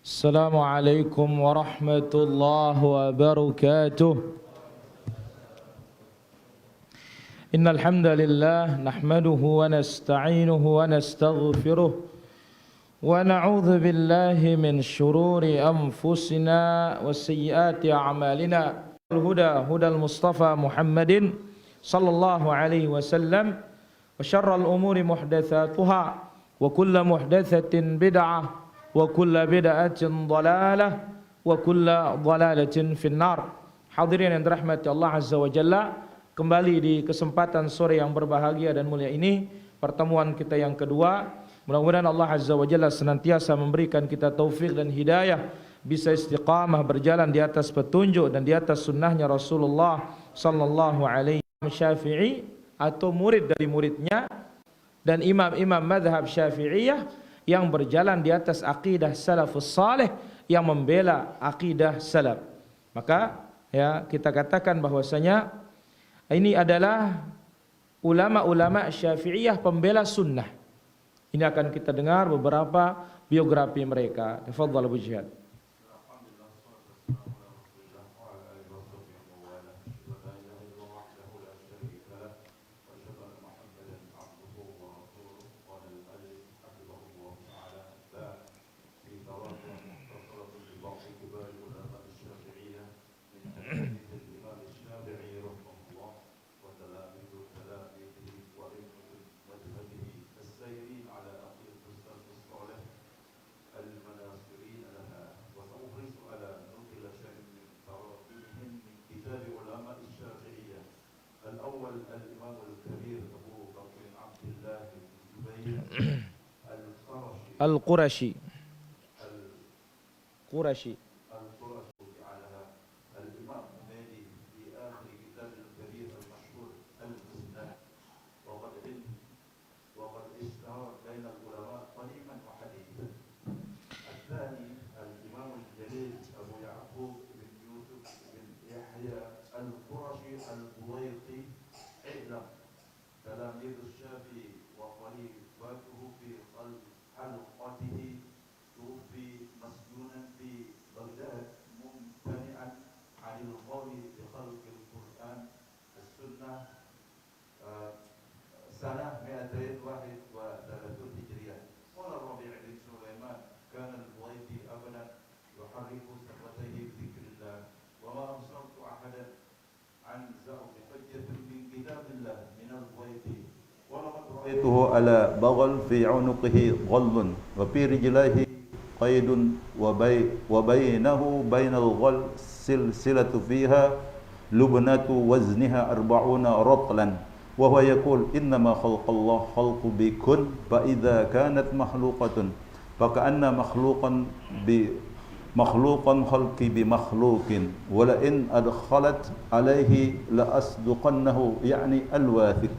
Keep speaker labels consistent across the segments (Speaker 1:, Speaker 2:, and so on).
Speaker 1: السلام عليكم ورحمة الله وبركاته. إن الحمد لله نحمده ونستعينه ونستغفره ونعوذ بالله من شرور أنفسنا وسيئات أعمالنا. الهدى هدى المصطفى محمد صلى الله عليه وسلم وشر الأمور محدثاتها وكل محدثة بدعة wa kullu bid'atin dhalalah wa kullu dhalalatin finnar. Hadirin yang dirahmati Allah Azza wa Jalla, kembali di kesempatan sore yang berbahagia dan mulia ini, pertemuan kita yang kedua. Mudah-mudahan Allah Azza wa Jalla senantiasa memberikan kita taufik dan hidayah, bisa istiqamah berjalan di atas petunjuk dan di atas sunnahnya Rasulullah sallallahu alaihi wasallam. Syafi'i atau murid dari muridnya dan imam-imam madhab Syafi'iyah yang berjalan di atas akidah salafus salih, yang membela akidah salaf. Maka ya, kita katakan bahwasanya ini adalah ulama-ulama Syafi'iyah pembela sunnah. Ini akan kita dengar beberapa biografi mereka. Tafadhal Abu Jihad. Al-Qurashi
Speaker 2: على بغل في عنقه غل وفي رجليه قيد وبينه بين الغل سلسلة فيها لبنة وزنها 40 رطلا وهو يقول إنما خلق الله خلق بكن فإذا كانت مخلوقة فكأن مخلوقا خلقي بمخلوق ولئن أدخلت عليه لأصدقنه يعني الواثق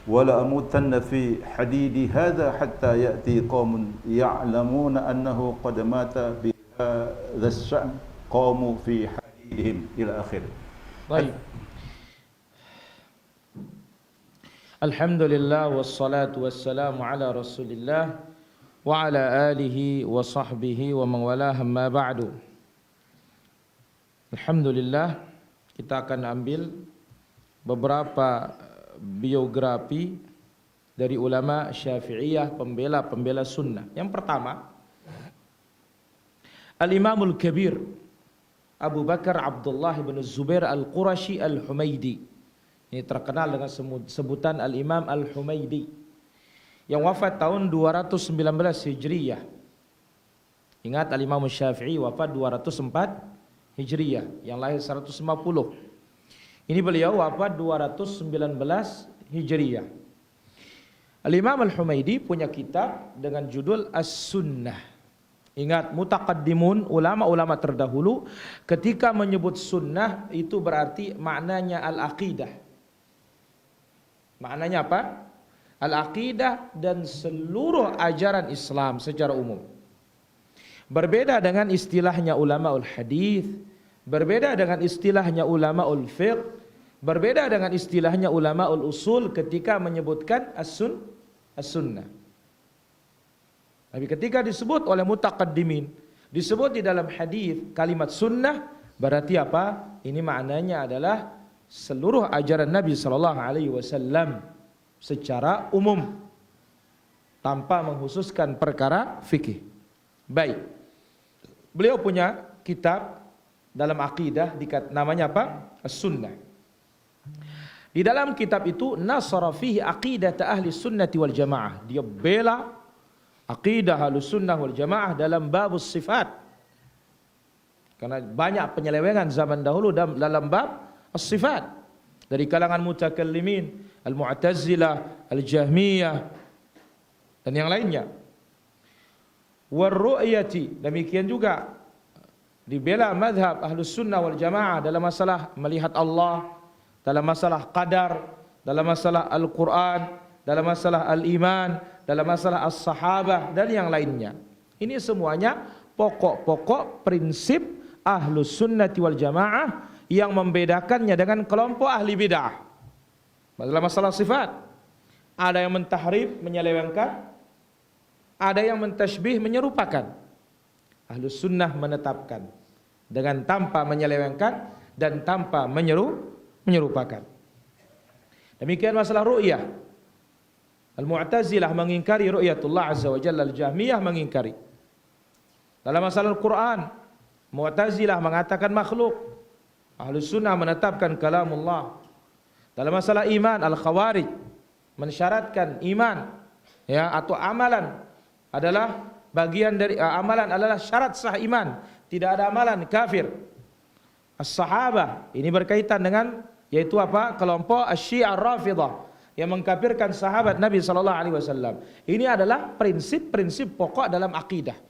Speaker 2: ولا أموتن في حديدي هذا حتى يأتي قوم يعلمون أنه قد مات بهذا الشأن قاموا في حديدهم إلى آخره.
Speaker 1: طيب. الحمد لله والصلاة والسلام على رسول الله وعلى آله وصحبه ومن والاه أما بعد. Alhamdulillah, kita akan ambil beberapa biografi dari ulama Syafi'iyah pembela sunnah. Yang pertama, Al-Imamul Kabir Abu Bakar Abdullah bin Zubair Al-Qurashi Al-Humaidi. Ini terkenal dengan sebutan Al-Imam Al-Humaidi, yang wafat tahun 219 Hijriyah. Ingat, Al-Imam Syafi'i wafat 204 Hijriyah, yang lahir 150. Ini beliau wafat 219 Hijriyah. Al-Imam Al-Humaidi punya kitab dengan judul As-Sunnah. Ingat, mutaqaddimun, ulama-ulama terdahulu, ketika menyebut sunnah itu berarti maknanya al-aqidah. Maknanya apa? Al-aqidah dan seluruh ajaran Islam secara umum. Berbeda dengan istilahnya ulama hadis, berbeda dengan istilahnya ulama fiqh, berbeda dengan istilahnya ulama usul ketika menyebutkan as-sunnah. Tapi ketika disebut oleh mutaqaddimin, Disebut di dalam hadis kalimat sunnah berarti apa? Ini maknanya adalah seluruh ajaran Nabi sallallahu alaihi wasallam secara umum tanpa mengkhususkan perkara fikih. Baik. Beliau punya kitab dalam akidah namanya apa? As-Sunnah. Di dalam kitab itu nasara fihi aqidat ahli sunnati wal jamaah. Dia bela aqidah ahli sunnah wal jamaah dalam bab sifat. Karena banyak penyelewengan zaman dahulu dalam bab as-sifat dari kalangan mutakallimin, al-mu'tazilah, al-jahmiyah dan yang lainnya. War-ru'yati, demikian juga dibela mazhab Ahlus Sunnah wal Jamaah dalam masalah melihat Allah, dalam masalah qadar, dalam masalah Al-Qur'an, dalam masalah al-iman, dalam masalah as-sahabah dan yang lainnya. Ini semuanya pokok-pokok prinsip Ahlus Sunnati wal Jamaah yang membedakannya dengan kelompok ahli bidah. Dalam masalah sifat, ada yang mentahrif, menyelewengkan, ada yang mentasybih, menyerupakan. Ahlus Sunnah menetapkan dengan tanpa menyelewengkan dan tanpa menyerupakan. Demikian masalah ru'yah. Al-Mu'tazilah mengingkari ru'yatullah azza wa jalla, al-Jahmiyah mengingkari. Dalam masalah Al-Quran, Mu'tazilah mengatakan makhluk, Ahlus Sunnah menetapkan kalamullah. Dalam masalah iman, Al-Khawarij mensyaratkan iman ya atau amalan adalah bagian dari amalan adalah syarat sah iman, tidak ada amalan kafir. As-sahabah ini berkaitan dengan yaitu apa? Kelompok Asy-Syiah Rafidhah yang mengkafirkan sahabat Nabi sallallahu alaihi wasallam. Ini adalah prinsip-prinsip pokok dalam akidah.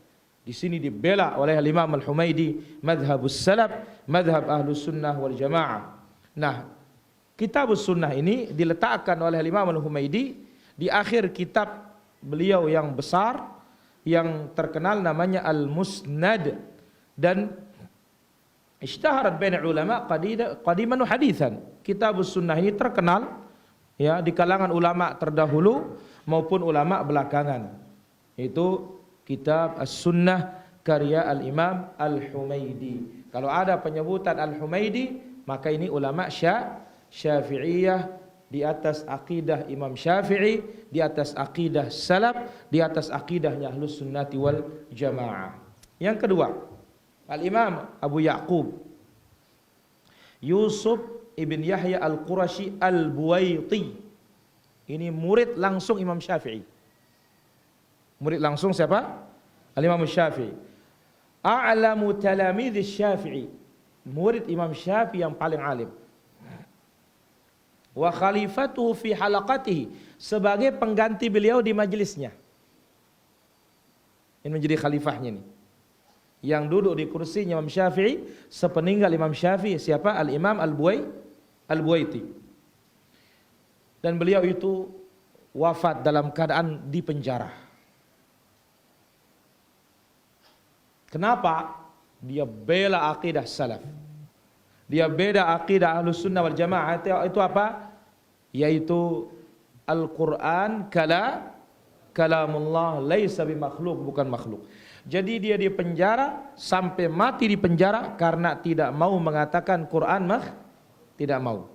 Speaker 1: Di sini dibela oleh Imam Al-Humaidi, madhabus salaf, madhab Ahlus Sunnah wal Jamaah. Nah, Kitabus Sunnah ini diletakkan oleh Imam Al-Humaidi di akhir kitab beliau yang besar yang terkenal namanya Al-Musnad, dan ishtaharat baina ulama qadiman wa haditsan. Kitabus Sunnah ini terkenal ya di kalangan ulama terdahulu maupun ulama belakangan. Itu kitab As-Sunnah karya Al-Imam Al-Humaidi. Kalau ada penyebutan Al-Humaidi, maka ini ulama Syafi'iyah di atas akidah Imam Syafi'i, di atas akidah salaf, di atas akidahnya Ahlus Sunnati wal Jamaah. Yang kedua, Al-Imam Abu Ya'qub Yusuf ibn Yahya Al-Qurashi Al-Buwaiti. Ini murid langsung Imam Syafi'i. Murid langsung siapa? Al-Imam Syafi'i. A'lamu talamidz Syafi'i. Murid Imam Syafi'i yang paling alim. Wa khalifatuhu fi halaqatihi, sebagai pengganti beliau di majelisnya. Ini menjadi khalifahnya nih. Yang duduk di kursinya Imam Syafi'i sepeninggal Imam Syafi'i siapa? Al-Imam Al-Buwaiti. Dan beliau itu wafat dalam keadaan di penjara. Kenapa? Dia bela akidah salaf. Dia bela akidah Ahlus Sunnah wal Jamaah. Itu apa? Yaitu Al-Quran kalamullah laisa bimakhluk, bukan makhluk. Jadi dia di penjara sampai mati di penjara karena tidak mau mengatakan Quran tidak mau.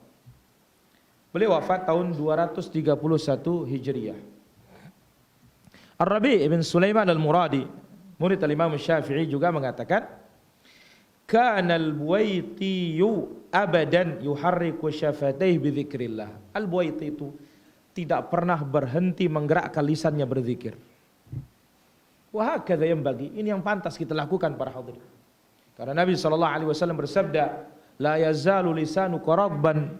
Speaker 1: Beliau wafat tahun 231 Hijriah. Ar-Rabi' ibn Sulaiman Al-Muradi, murid al-Imam Syafi'i, juga mengatakan kana al-Buwaiti abadan yuharriku syafatayhi bidzikrillah. Al-Buwaiti itu tidak pernah berhenti menggerakkan lisannya berzikir. Wa hakadha yanbaghi, ini yang pantas kita lakukan para hadirin. Karena Nabi sallallahu alaihi wasallam bersabda, la yazalu lisanuka rabban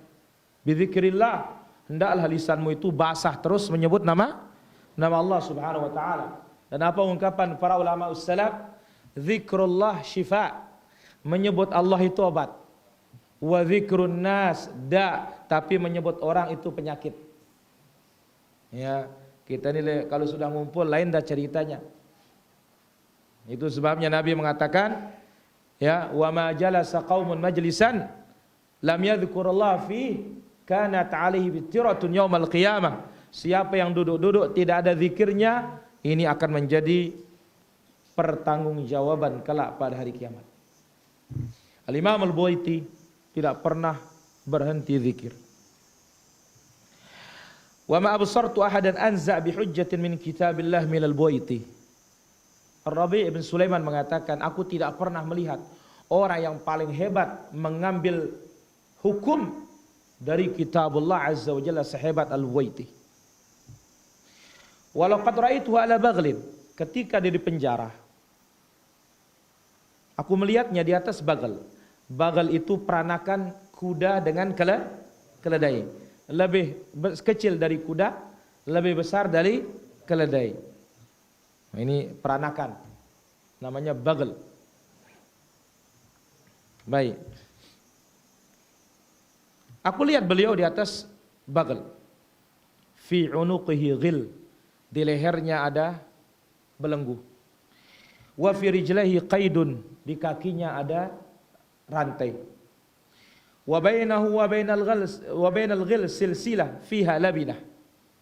Speaker 1: bidzikrillah. Hendaklah lisanmu itu basah terus menyebut nama Allah Subhanahu wa taala. Dan apa ungkapan para ulama salaf? Zikrullah syifa, menyebut Allah itu obat. Wa zikrun nas tapi menyebut orang itu penyakit. Ya, kita ini kalau sudah ngumpul lain dah ceritanya. Itu sebabnya Nabi mengatakan, ya, wa ma jalasa qaumun majlisan lam yadhkurullah fi kanat alaihi bittiratun yaumal qiyamah. Siapa yang duduk-duduk tidak ada zikirnya, ini akan menjadi pertanggungjawaban kelak pada hari kiamat. Al-Imam Al-Buwaiti tidak pernah berhenti zikir. Wa ma absartu ahadan anza' bi hujjatin min kitabillah min Al-Buwaiti. Ar-Rabi' bin Sulaiman mengatakan, aku tidak pernah melihat orang yang paling hebat mengambil hukum dari kitabullah azza wa jalla sehebat Al-Buwaiti. Walau qad ra'aitu ala baghlin, ketika dia di penjara, aku melihatnya di atas bagal. Bagal itu peranakan kuda dengan keledai. Lebih kecil dari kuda, lebih besar dari keledai. Nah, ini peranakan, namanya bagal. Baik. Aku lihat beliau di atas bagal. Fi unuqihi ghil, di lehernya ada belenggu. Wa fi rijlaihi qaidun, di kakinya ada rantai. Wa bainahu wa bainal ghil silsilah fiha labinah.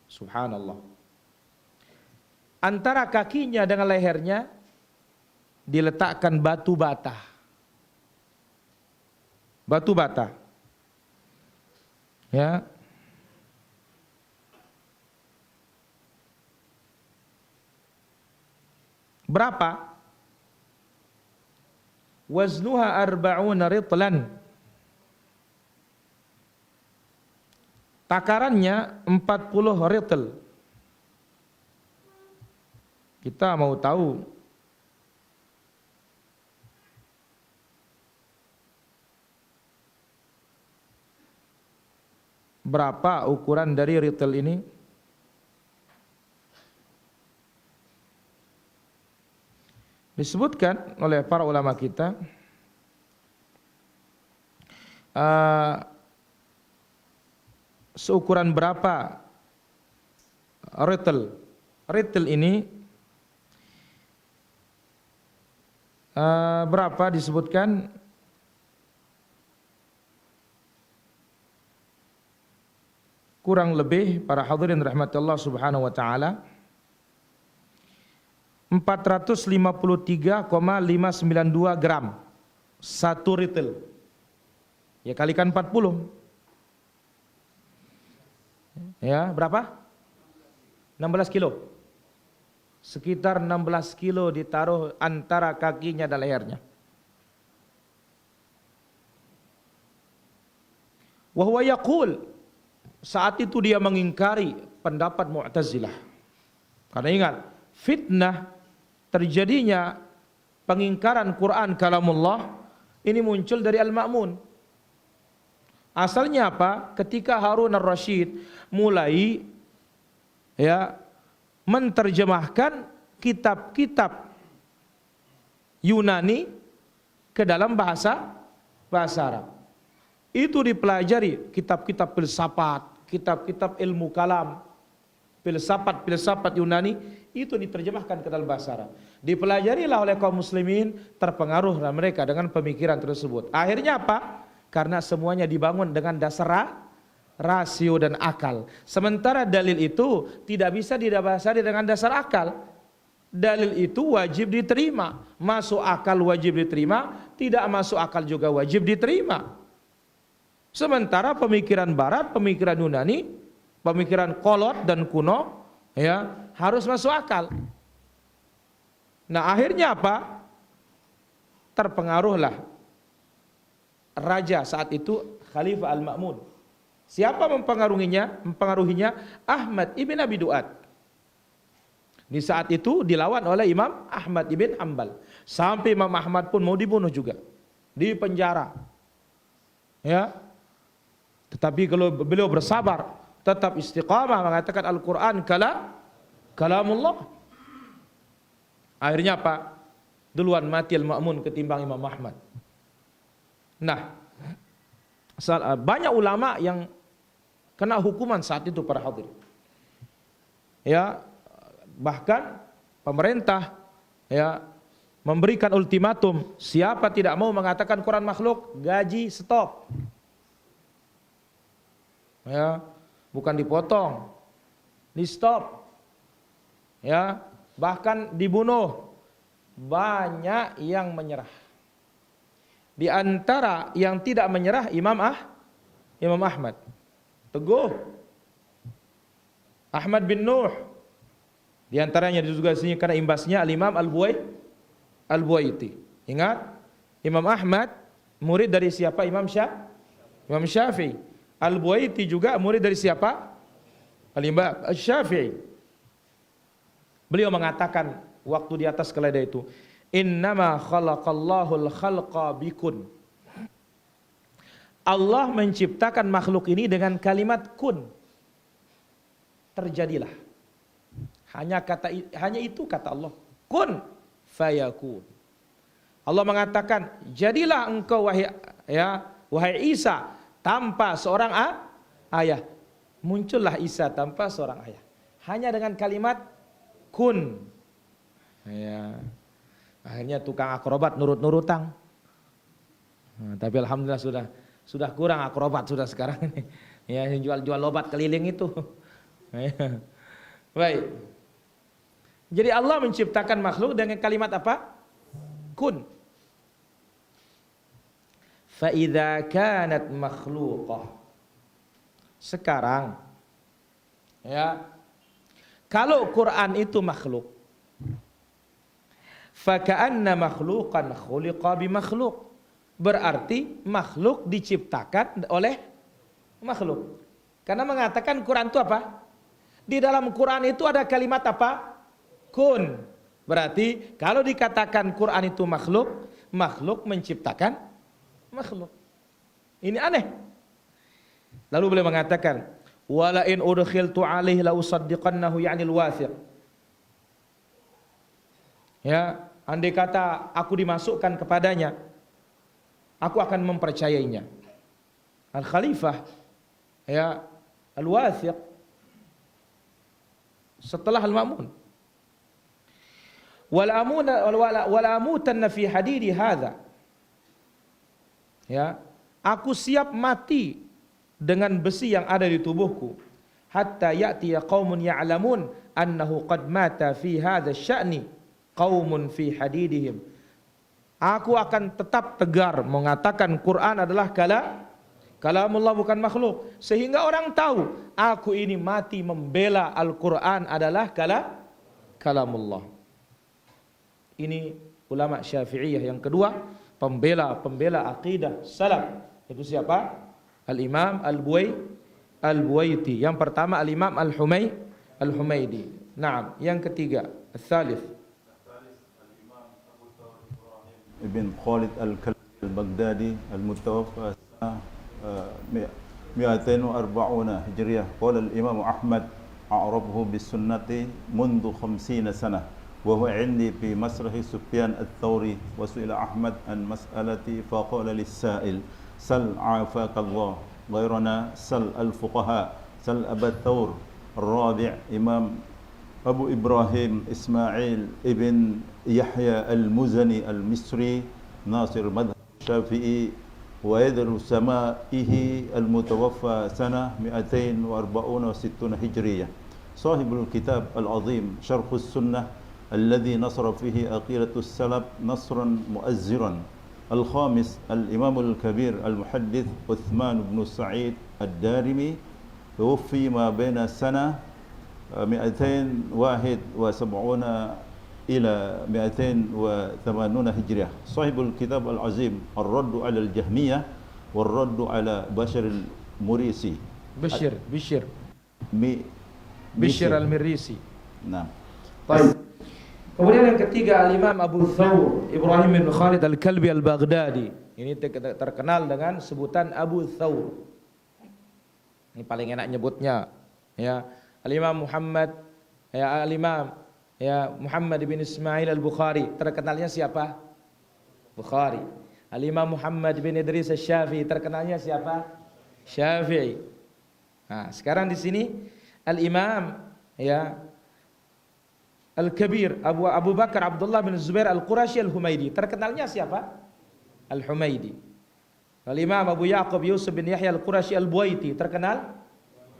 Speaker 1: Subhanallah. Antara kakinya dengan lehernya diletakkan batu bata. Batu bata. Ya. Berapa? Waznuha arba'una ritlan. Takarannya 40 ritl. Kita mau tahu berapa ukuran dari ritl ini? Disebutkan oleh para ulama kita seukuran berapa ritl. Ritl ini berapa disebutkan? Kurang lebih para hadirin rahmatullah subhanahu wa ta'ala 453,592 gram satu ritl. Ya kalikan 40. Ya, berapa? 16 kilo. Sekitar 16 kilo ditaruh antara kakinya dan lehernya. Wa huwa yaqul, saat itu dia mengingkari pendapat Mu'tazilah. Karena ingat, fitnah terjadinya pengingkaran Quran kalamullah ini muncul dari Al-Ma'mun. Asalnya apa? Ketika Harun ar-Rasyid mulai menterjemahkan kitab-kitab Yunani ke dalam bahasa Arab. Itu dipelajari kitab-kitab filsafat, kitab-kitab ilmu kalam, filsafat Yunani itu diterjemahkan ke dalam bahasa Arab. Dipelajarilah oleh kaum muslimin, terpengaruhlah mereka dengan pemikiran tersebut. Akhirnya apa? Karena semuanya dibangun dengan dasar rasio dan akal. Sementara dalil itu tidak bisa didasari dengan dasar akal. Dalil itu wajib diterima. Masuk akal wajib diterima, tidak masuk akal juga wajib diterima. Sementara pemikiran barat, pemikiran Yunani, pemikiran kolot dan kuno, harus masuk akal. Nah akhirnya apa? Terpengaruhlah raja saat itu Khalifah Al-Ma'mun. Siapa mempengaruhinya? Ahmad ibn Abi Du'ad. Di saat itu dilawan oleh Imam Ahmad ibn Hanbal. Sampai Imam Ahmad pun mau dibunuh juga, di penjara. Ya. Tetapi kalau beliau bersabar, tetap istiqamah mengatakan Al-Quran kalamullah. Akhirnya apa? Duluan mati Al-Ma'mun ketimbang Imam Ahmad. Nah, banyak ulama yang kena hukuman saat itu para hadirin. Ya, bahkan pemerintah memberikan ultimatum, siapa tidak mau mengatakan Quran makhluk, gaji stop. Ya, bukan dipotong, di stop. Ya, bahkan dibunuh. banyak yang menyerah. Di antara yang tidak menyerah Imam Ahmad. Teguh. Ahmad bin Nuh. Di antaranya juga sini karena imbasnya Al-Imam Al-Buaiti. Ingat, Imam Ahmad murid dari siapa? Imam Syafi'i. Al-Buaiti juga murid dari siapa? Al-Imam Syafi'i. Beliau mengatakan waktu di atas keledai itu, innama khalaqallahul khalqa bikun. Allah menciptakan makhluk ini dengan kalimat kun. Terjadilah. Hanya itu kata Allah. Kun fayakun. Allah mengatakan, jadilah engkau wahai Isa tanpa seorang ayah. Muncullah Isa tanpa seorang ayah. Hanya dengan kalimat kun. Ya. Akhirnya tukang akrobat nurut-nurutang. Nah, tapi alhamdulillah sudah kurang akrobat sudah sekarang ini. Ya, jual-jual obat keliling itu. Ya. Baik. Jadi Allah menciptakan makhluk dengan kalimat apa? Kun. Fa idza kanat makhluqah. Sekarang ya, kalau Quran itu makhluk, fa ka'anna makhluqan khuliqa bi makhluk. Berarti makhluk diciptakan oleh makhluk. Karena mengatakan Quran itu apa? Di dalam Quran itu ada kalimat apa? Kun. Berarti kalau dikatakan Quran itu makhluk, makhluk menciptakan makhluk. Ini aneh. Lalu beliau mengatakan, wala in udkhiltu alaihi la usaddiqannahu ya'nil wathiq. Ya, andai kata aku dimasukkan kepadanya, aku akan mempercayainya. Al-Khalifah ya, Al-Wathiq setelah Al-Ma'mun. Wala amutanna fi hadidi hadza. Ya, aku siap mati dengan besi yang ada di tubuhku hatta ya'tiya qaumun ya'lamun annahu qad mata fi hadza sya'ni qaumun fi hadidihim. Aku akan tetap tegar mengatakan Quran adalah kalamullah bukan makhluk, sehingga orang tahu aku ini mati membela Al-Quran adalah kalamullah. Ini ulama Syafi'iyah yang kedua, pembela akidah salaf. Itu siapa? Al-Imam Al-Buaiti. Yang pertama Al-Imam Al-Humaydi. Naam, yang ketiga, al-thalith
Speaker 2: Ibn Khalid Al-Baghdadi Al-Mutawaffa 240 Hijriyah. Qala al-Imam Ahmad a'rafahu bis-sunnati mundu 50 sanah wa huwa 'indi fi masrahi Sufyan Ats-Tsauri wa su'ila Ahmad an mas'alati fa qala lis-sa'il sal 'afakallah ghairana sal al-fuqaha sal Aba Thawr. Ar-Rabi' Imam Abu Ibrahim Ismail ibn Yahya Al-Muzani Al-Misri Nasir Madhab Syafi'i wa yadru samaihi al-mutawaffa sana 240 wa 60 Hijriyah. Sahibul kitab al-azim Syarhus Sunnah alladhi nasara fihi aqidatus salaf nasran muazziran. Al-khamis al-Imam al-Kabir al-Muhaddith Uthman ibn Sa'id Ad-Darimi tuwfi ma baina sana 271 ila 280 Hijriah. Sahibul kitab al-azim Ar-Raddu 'ala al-Jahmiyah wal-Raddu 'ala Bashar al-Murisi.
Speaker 1: Bishr al-Mirisi.
Speaker 2: Nah.
Speaker 1: Baik. Kemudian yang ketiga Al-Imam Abu Thawr Ibrahim bin Khalid Al-Kalbi Al-Baghdadi. Ini terkenal dengan sebutan Abu Thawr. Ini paling enak nyebutnya. Ya, Al-Imam Muhammad Muhammad bin Ismail Al-Bukhari. Terkenalnya siapa? Bukhari. Al-Imam Muhammad bin Idris Asy-Syafi'i. Terkenalnya siapa? Syafi'i. Nah, sekarang di sini Al-Imam Al-Kabir Abu Bakar Abdullah bin Zubair Al-Qurashi Al-Humaydi. Terkenalnya siapa? Al-Humaydi. Al-Imam Abu Yaqub Yusuf bin Yahya Al-Qurashi Al-Buaiti. Terkenal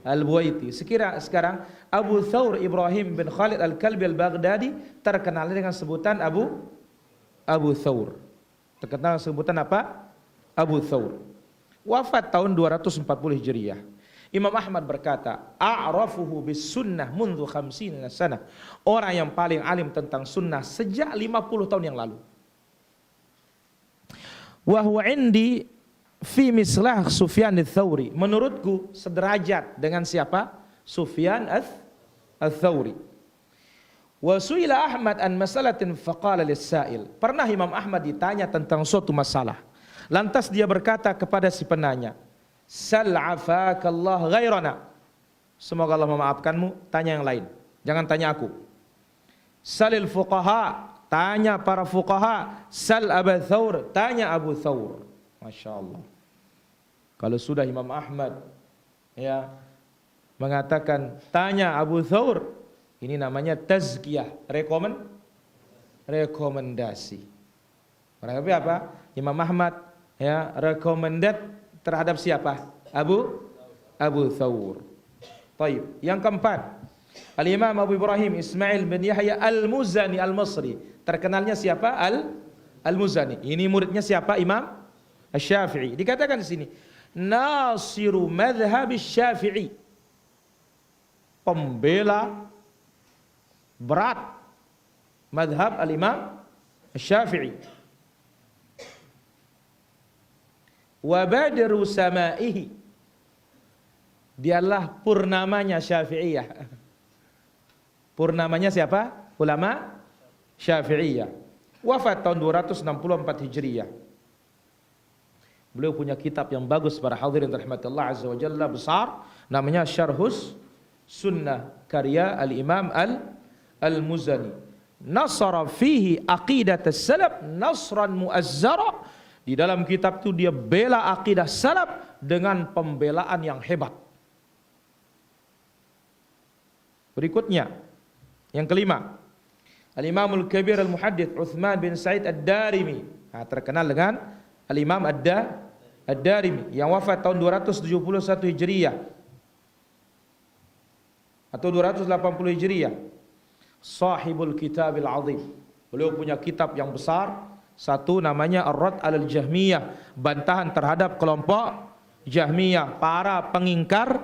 Speaker 1: Al-Buaiti. Sekarang Abu Thawr Ibrahim bin Khalid Al-Kalbi Al-Baghdadi terkenal dengan sebutan Abu Abu Thawr. Terkenal sebutan apa? Abu Thawr. Wafat tahun 240 Hijriah. Imam Ahmad berkata, a'rafuhu bis sunnah mundu 50 sana. Orang yang paling alim tentang sunnah sejak 50 tahun yang lalu. Wa huwa indi fi mislah Sufyan ats-Tsauri. Menurutku sederajat dengan siapa? Sufyan ats-Tsauri. Wa su'ila Ahmad an masalatin faqala lis-sa'il. Pernah Imam Ahmad ditanya tentang suatu masalah. Lantas dia berkata kepada si penanya, "Sal afakallah ghairana." Semoga Allah memaafkanmu, tanya yang lain. Jangan tanya aku. Salil fuqaha, tanya para fuqaha. Sal Abu Thawr, tanya Abu Thawr. Masya Allah. Kalau sudah Imam Ahmad ya mengatakan tanya Abu Thawr, ini namanya tazkiyah, rekomendasi. Berarti apa? Imam Ahmad ya recommended terhadap siapa? Abu Thawr. Baik, yang keempat, Al-Imam Abu Ibrahim Ismail bin Yahya Al-Muzani Al-Masri. Terkenalnya siapa? Al-Muzani. Ini muridnya siapa? Imam Asy-Syafi'i. Dikatakan di sini, nasiru madhhab Asy-Syafi'i. Pembela berat madhab Al-Imam Asy-Syafi'i. Wa badru samaihi. Dialah purnamanya Syafi'iyah. Purnamanya siapa? Ulama Syafi'iyah. Wafat tahun 264 Hijriah. Beliau punya kitab yang bagus para hadirin rahmatullah azza wa jalla, besar, namanya Syarhus Sunnah karya Al-Imam Al-Muzani. Nasara fihi aqidat as-salaf nasran muazzara. Di dalam kitab itu dia bela akidah salaf dengan pembelaan yang hebat. Berikutnya, yang kelima, Al-Imamul Kabir Al-Muhaddits Utsman bin Sa'id Ad-Darimi. Nah, terkenal dengan Al-Imam Ad-Darimi yang wafat tahun 271 Hijriah atau 280 Hijriah. Sahibul Kitabil Azim. Beliau punya kitab yang besar, satu namanya Ar-Radd 'alal Jahmiyah, bantahan terhadap kelompok Jahmiyah, para pengingkar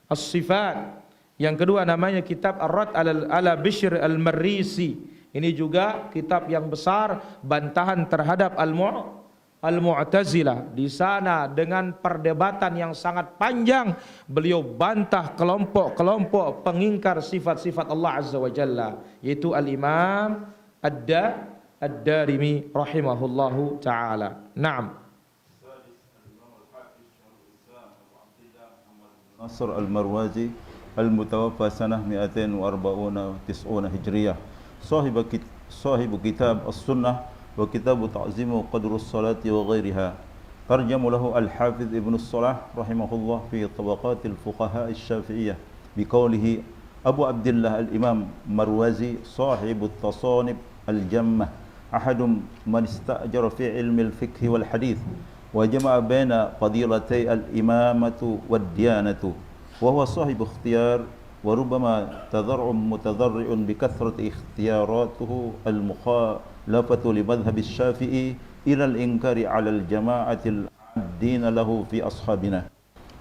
Speaker 1: as-sifat. Yang kedua namanya kitab Ar-Radd 'ala Bishr al-Marrisi. Ini juga kitab yang besar, bantahan terhadap Al-Mu'tazilah. Di sana dengan perdebatan yang sangat panjang, beliau bantah kelompok-kelompok pengingkar sifat-sifat Allah Azza wa Jalla, yaitu Al-Imam Ad-Darimi rahimahullahu taala. Naam.
Speaker 2: Nasr al-Marwazi al-mutawaffa sanah 240 Hijriyah. Sahibu kitab As-Sunnah wa kitabu ta'zimu qadrus salati wa ghairiha. Tarjamu lahu al-Hafiz Ibn Salah rahimahullah fi tabaqatil fuqaha asy-Syafi'iyah biqaulihi Abu Abdullah al-Imam Marwazi sahibu at-tasanib al-jammah ahadum man ista'jara fi ilmi al-fiqh wal hadith wa jama'a baina fadilatay al-imamatu wad-diyanatu wa huwa sahibu ikhtiyar wa rubbama tadarrum mutadarri'un bi kathrati ikhtiyaratuhu al-mukhalafatu li madhhab asy-Syafi'i ila al-inkari 'ala al-jama'ati al-'addin lahu fi ashabina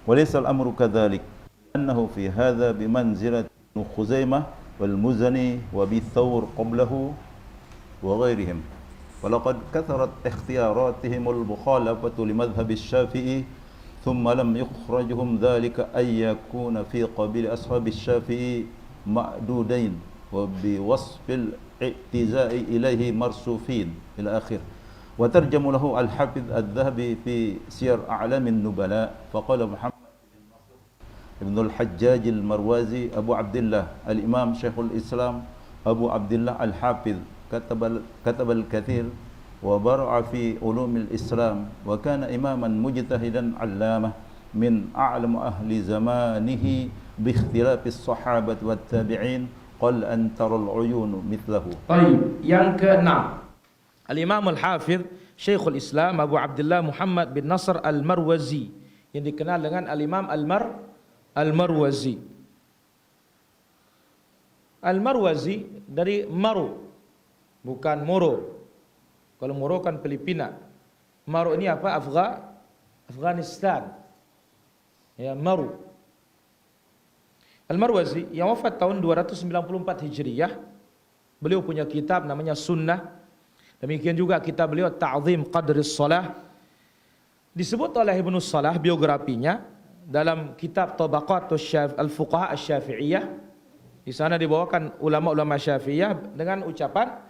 Speaker 2: wa laysa al-amru kadhalik annahu fi hadha bi manzilati Khuzaimah wal Muzani wa bi Thawr qablahu wa ghairihim. Walaqad katharat ikhtiyaratihim al-mukhalafatu li madhhab asy-Syafi'i thumma lam yukhrajhum dhalika ay yakuna fi qabil ashab asy-Syafi'i ma'dudain wa bi wasfil i'tiza'i ilayhi marsufin ila akhir. Wa tarjamu lahu al-Hafiz Adz-Dzahabi fi Siyar A'lam an-Nubala faqala Muhammad Ibn al-Hajjaj al-Marwazi Abu Abdullah al-Imam Syekhul Islam Abu Abdullah al-Hafiz katab al-kathir wa bara'a fi ulum al-Islam wa kana imaman mujtahidan 'allamah min a'lam ahli zamanihi bi ikhtilaf as-sahabah wat tabi'in qal an tara al-uyun mithlahu.
Speaker 1: Baik, yang keenam, Al-Imam Al-Hafiz Syekhul Islam Abu Abdullah Muhammad bin Nasr Al-Marwazi yang dikenal dengan Al-Imam Al-Marwazi. Al-Marwazi dari maru, bukan muru. Kalau Moro kan Filipina. Maru ini apa? Afghanistan. Ya, Maru. Al-Marwazi yang wafat tahun 294 Hijriyah. Beliau punya kitab namanya Sunnah. Demikian juga kitab beliau Ta'zim Qadris Shalah. Disebut oleh Ibnu Salah biografinya dalam kitab Tabaqat al-Fuqaha asy-Syafi'iyah. Di sana dibawakan ulama-ulama Syafi'iyah dengan ucapan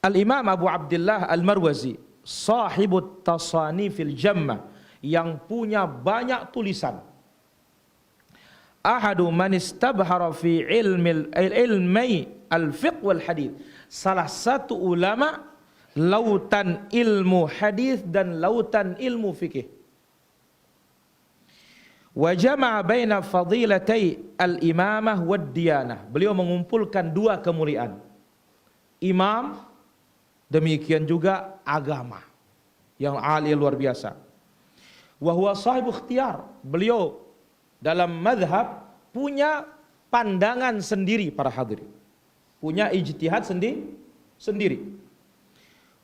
Speaker 1: Al-Imam Abu Abdullah Al-Marwazi, sahibut tasanifil jammah, yang punya banyak tulisan. Ahadu man istabhara fi ilmi al-fiqh wal hadith. Salah satu ulama lautan ilmu hadis dan lautan ilmu fikih. Wa jama'a baina fadilatai al-imamah wad diyanah. Beliau mengumpulkan dua kemuliaan. Imam, demikian juga agama. Yang ali luar biasa. Wa huwa sahibu ikhtiyar. Beliau dalam madhab punya pandangan sendiri para hadirin. Punya ijtihad sendiri.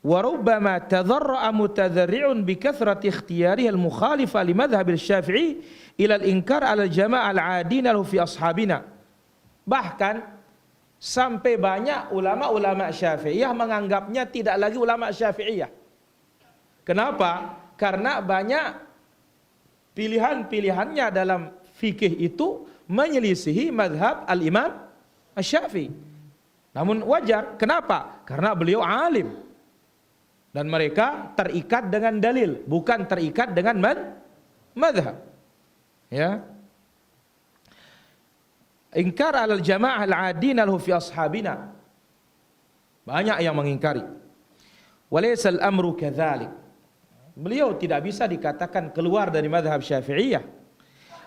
Speaker 1: Wa rubbama tadarra'a mutadarri'un bi kathrati ikhtiyarihi al-mukhalifa li madhhab al-Syafi'i ila al-inkar 'ala al-jama'ah al-'adina lahu fi ashabina. Bahkan sampai banyak ulama-ulama Syafi'iyah menganggapnya tidak lagi ulama Syafi'iyah. Kenapa? Karena banyak pilihan-pilihannya dalam fikih itu menyelisihi madhab al-Imam Asy-Syafi'i. Namun wajar, kenapa? Karena beliau alim. Dan mereka terikat dengan dalil, bukan terikat dengan madhab. Ya. Ingkar alal jamaah al-'adina lahu fi ashabina. Banyak yang mengingkari. Walaysa al-amru kadzalik. Beliau tidak bisa dikatakan keluar dari madhab Syafi'iyah.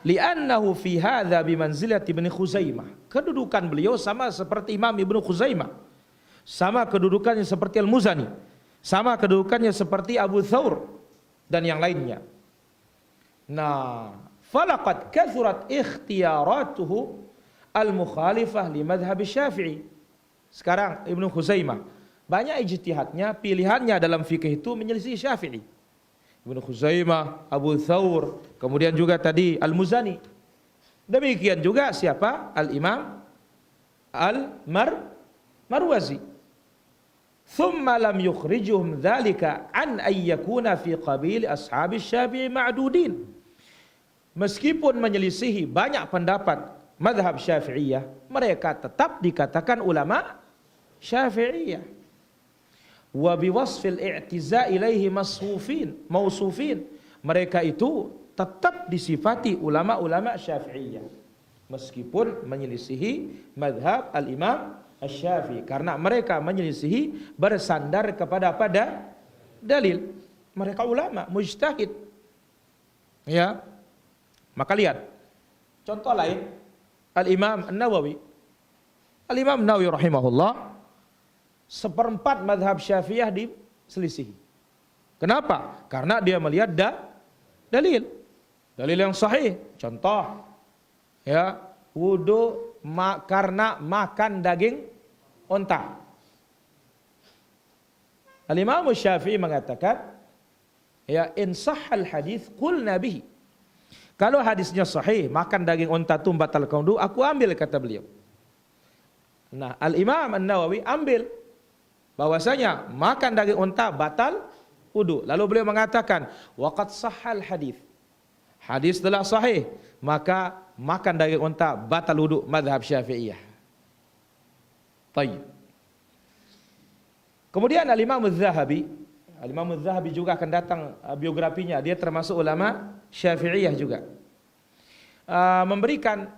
Speaker 1: Li'annahu fi hadza bimanzilati Ibnu Khuzaimah. Kedudukan beliau sama seperti Imam Ibnu Khuzaimah. Sama kedudukannya seperti Al-Muzani. Sama kedudukannya seperti Abu Thawr dan yang lainnya. Nah, falaqad kathurat ikhtiyaratuhu al-mukhalifah li madhhab Syafi'i. Sekarang Ibnu Khuzaimah banyak ijtihadnya, pilihannya dalam fikih itu menyelisih Syafi'i. Ibnu Khuzaimah, Abu Thawr, kemudian juga tadi Al-Muzani. Demikian juga siapa? Al-Imam Al-Marwazi. Thumma lam yukhrijuhum dzalika an ay yakuna fi qabil ashabi Syafi'i ma'dudin. Meskipun menyelisihi banyak pendapat mazhab Syafi'iyah, mereka tetap dikatakan ulama Syafi'iyah. Wa biwasfil i'tiza' ilaihi mausufin. Mereka itu tetap disifati ulama-ulama Syafi'iyah meskipun menyelisihi mazhab al-Imam Asy-Syafi'i, karena mereka menyelisihi bersandar kepada dalil. Mereka ulama mujtahid. Ya. Maka lihat contoh lain, Al-Imam An-Nawawi. Al-Imam An-Nawawi rahimahullah, seperempat mazhab Syafi'iyah diselisihi. Kenapa? Karena dia melihat dalil yang sahih. Contoh, ya, wudu karena makan daging unta. Al-Imam Syafi'i mengatakan, ya, in sahhal hadis qulna bihi. Kalau hadisnya sahih, makan daging unta itu membatalkan wudu, aku ambil, kata beliau. Nah, Al-Imam An-Nawawi ambil bahwasanya makan daging unta batal wudu. Lalu beliau mengatakan, waqad sahhal hadis. Hadis telah sahih, maka makan daging unta batal wudu, mazhab Syafi'iyah. Baik. Kemudian Al-Imam Az-Zahabi, Al-Imam Az-Zahabi juga akan datang biografinya, dia termasuk ulama Syafi'iyah juga. Memberikan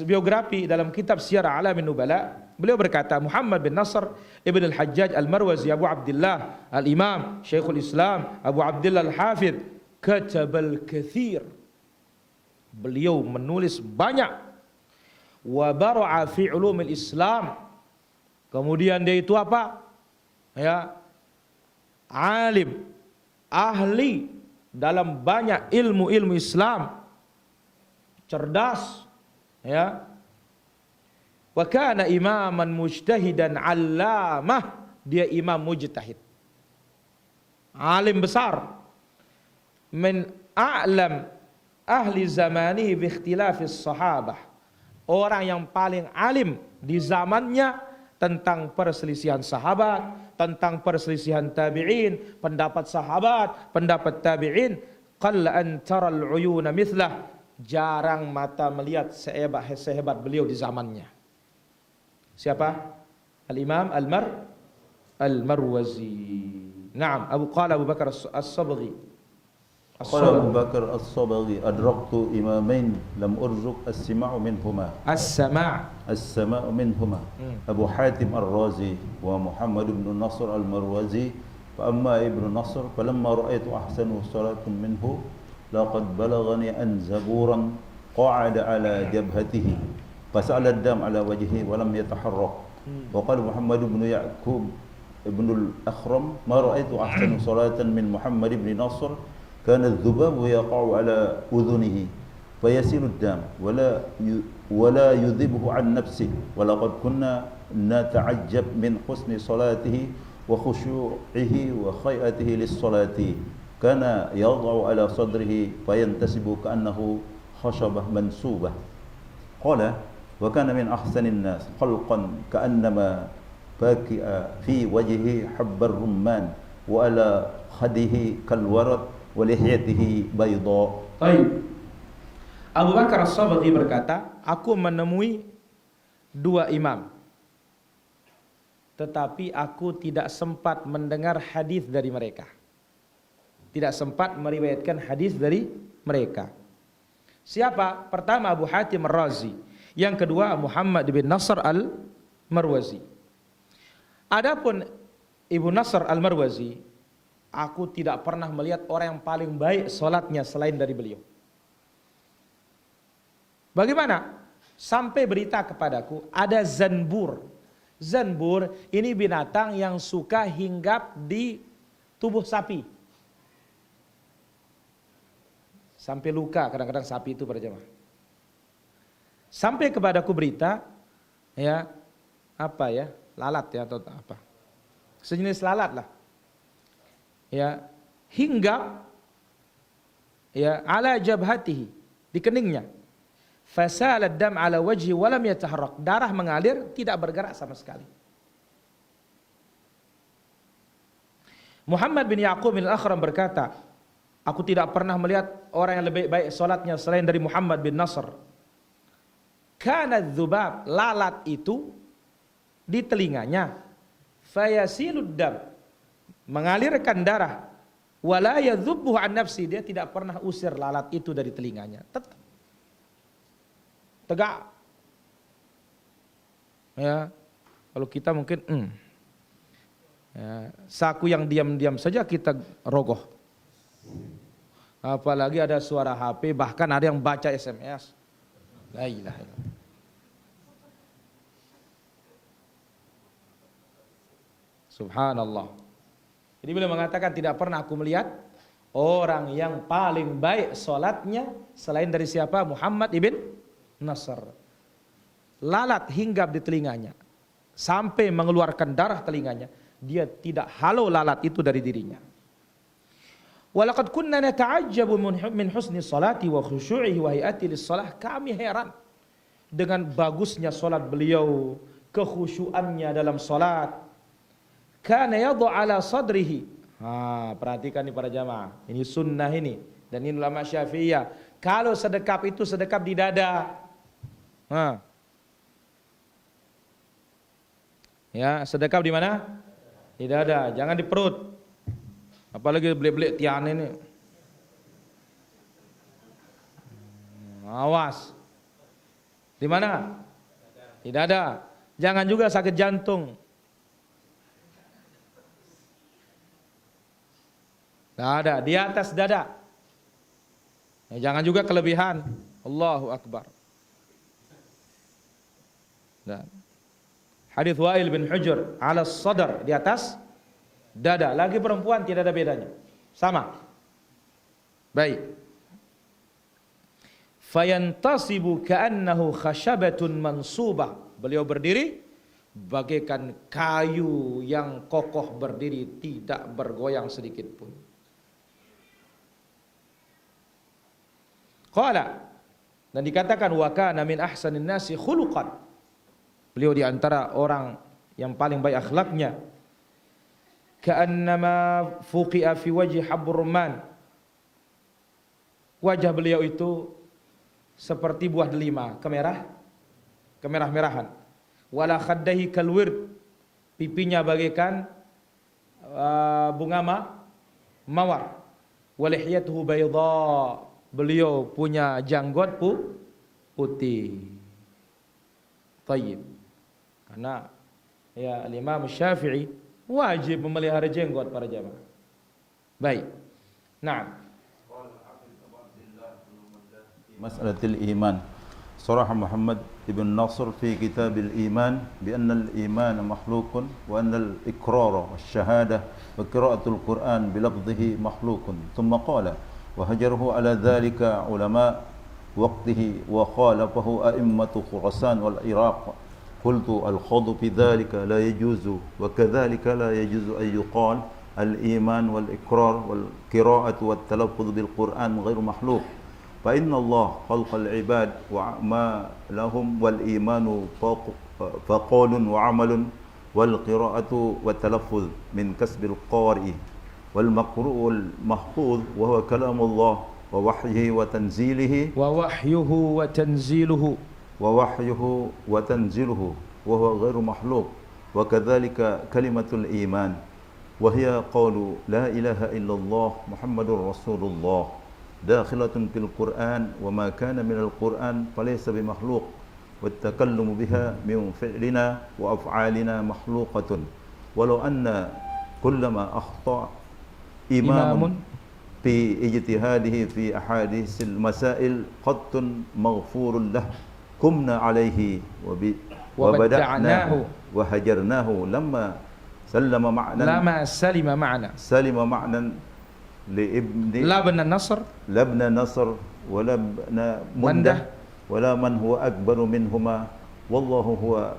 Speaker 1: biografi dalam kitab Siyar A'lamin Nubala. Beliau berkata, Muhammad bin Nasr ibn al-Hajjaj al-Marwazi Abu Abdullah al-Imam Syekhul Islam Abu Abdullah al-Hafidh katabal kathir. Beliau menulis banyak. Wa bara'a fi ulumil Islam. Kemudian dia itu apa? Ya, alim, ahli dalam banyak ilmu-ilmu Islam. Cerdas, ya. Wa kana imaman mujtahidan allamah. Dia imam mujtahid. alim besar, min a'lam ahli zamanihi bi ikhtilafis sahabah, orang yang paling alim di zamannya tentang perselisihan sahabat, tentang perselisihan tabi'in, pendapat sahabat, pendapat tabi'in. Qalla an taral uyuna mithlah, jarang mata melihat sehebat beliau di zamannya. Siapa? Al-Imam Al-Marwazi. Naam, Abu Bakar As-Sabghi.
Speaker 2: قال أبو بكر الصبغي أدركت إمامين لم أرزق السماع منهما السماع منهما أبو حاتم الرازي ومحمد بن نصر المروزي. فأما ابن نصر فلما رأيت أحسن صلاة منه لقد بلغني أن زبورا قعد على جبهته فسأل الدم على وجهه ولم يتحرك. وقال محمد بن يعقوب ابن الأخرم ما رأيت أحسن صلاة من محمد بن نصر كان الذباب يقع على أذنه فيسيل الدم ولا يذبه عن نفسه. ولقد كنا نتعجب من حسن صلاته وخشوعه وخيئته للصلاة. كان يضع على صدره فينتسب كأنه خشبة منسوبة. قال وكان من أحسن الناس خلقا كأنما باكئ في وجهه حب الرمان وعلى خده كالورد walihiyatihi bayda.
Speaker 1: Baik. Abu Bakar As-Sabghi berkata, aku menemui dua imam, tetapi aku tidak sempat mendengar hadis dari mereka. Tidak sempat meriwayatkan hadis dari mereka. Siapa? Pertama Abu Hatim Ar-Razi, yang kedua Muhammad bin Nasr Al-Marwazi. Adapun Ibnu Nasr Al-Marwazi, aku tidak pernah melihat orang yang paling baik solatnya selain dari beliau. Bagaimana? Sampai berita kepadaku ada zanbur. Zanbur ini binatang yang suka hinggap di tubuh sapi. Sampai luka kadang-kadang sapi itu pada jemaah. Sampai kepadaku berita, ya apa ya, lalat ya atau apa, sejenis lalat lah. Ya, hinggap ya ala jabhatihi, di keningnya. Fasala dam ala wajhi wa lam yataharrak, darah mengalir tidak bergerak sama sekali. Muhammad bin Yaqub bin Al-Akhram berkata, aku tidak pernah melihat orang yang lebih baik salatnya selain dari Muhammad bin Nasr. Kana dzubab, lalat itu di telinganya, fayasilud dam, mengalirkan darah, wala yadhubbu an nafsi, dia tidak pernah usir lalat itu dari telinganya, tetap tegak. Ya, kalau kita mungkin ya, saku yang diam-diam saja kita rogoh, apalagi ada suara HP, bahkan ada yang baca SMS. La ilaha illallah. Subhanallah. Jadi beliau mengatakan tidak pernah aku melihat orang yang paling baik solatnya selain dari siapa? Muhammad ibn Nasr. Lalat hinggap di telinganya sampai mengeluarkan darah telinganya, dia tidak halau lalat itu dari dirinya. Walaqad kunna nata'ajjabu min husni salati wa khushu'ihi wa hayati lis-salah. Kami heran dengan bagusnya salat beliau, kekhusyuannya dalam salat. Kana yadhu ala sadrihi. Perhatikan nih para jamaah, ini sunnah ini, dan ini ulama Syafi'iyah. Kalau sedekap itu sedekap di dada. Ya, sedekap di mana? Di dada, jangan di perut. Apalagi belik-belik tian ini. Awas. Di mana? Di dada. Jangan juga sakit jantung. Dada, di atas dada. Jangan juga kelebihan. Allahu Akbar. Dan hadis Wa'il bin Hujr, ala sadar, di atas dada. Lagi perempuan tidak ada bedanya, sama. Baik. Fayantasibu ka'annahu khashabatun mansubah. Beliau berdiri bagaikan kayu yang kokoh berdiri, tidak bergoyang sedikit pun. Qala, dan dikatakan wa kana min ahsanin nasi khuluqan. Beliau di antara orang yang paling baik akhlaknya. Ka'annama fuqi'a fi wajhi habbur rumman. Wajah beliau itu seperti buah delima, kemerah-merahan. Wala khaddahi kalwird, pipinya bagaikan bunga mawar. Walihyatuhu bayda, beliau punya janggot putih. Tayyib. Karena ya Imam Syafi'i wajib memelihara jenggot para jamaah. Baik. Naam.
Speaker 2: مسألة الإيمان صرح محمد بن نصر في كتاب الإيمان بأن الإيمان مخلوق وأن الإقرار والشهادة وقراءة القرآن بلفظه مخلوق ثم قال وهجره على ذلك علماء وقته وخالفه أئمة خراسان والعراق قلت الخوض في ذلك لا يجوز وكذلك لا يجوز أن يقال الإيمان والإقرار والقراءة والتلفظ بالقرآن غير مخلوق فإن الله خلق العباد وما لهم والإيمان فقول وعمل والقراءة والتلفظ من كسب القارئ والمقروء المحفوظ وهو كلام الله ووحيه وتنزيله وهو غير مخلوق وكذلك كلمة الإيمان وهي قول لا إله إلا الله محمد رسول الله داخلة في القرآن وما كان من القرآن فليس بمخلوق والتكلم بها من فعلنا وأفعالنا مخلوقة ولو أن كلما أخطأ إمام في اجتهاده في أحاديث المسائل قط مغفور له قمنا عليه وبدعناه وهجرناه لما سلم معنى لابن نصر ولابن منده ولا من هو أكبر منهما والله هو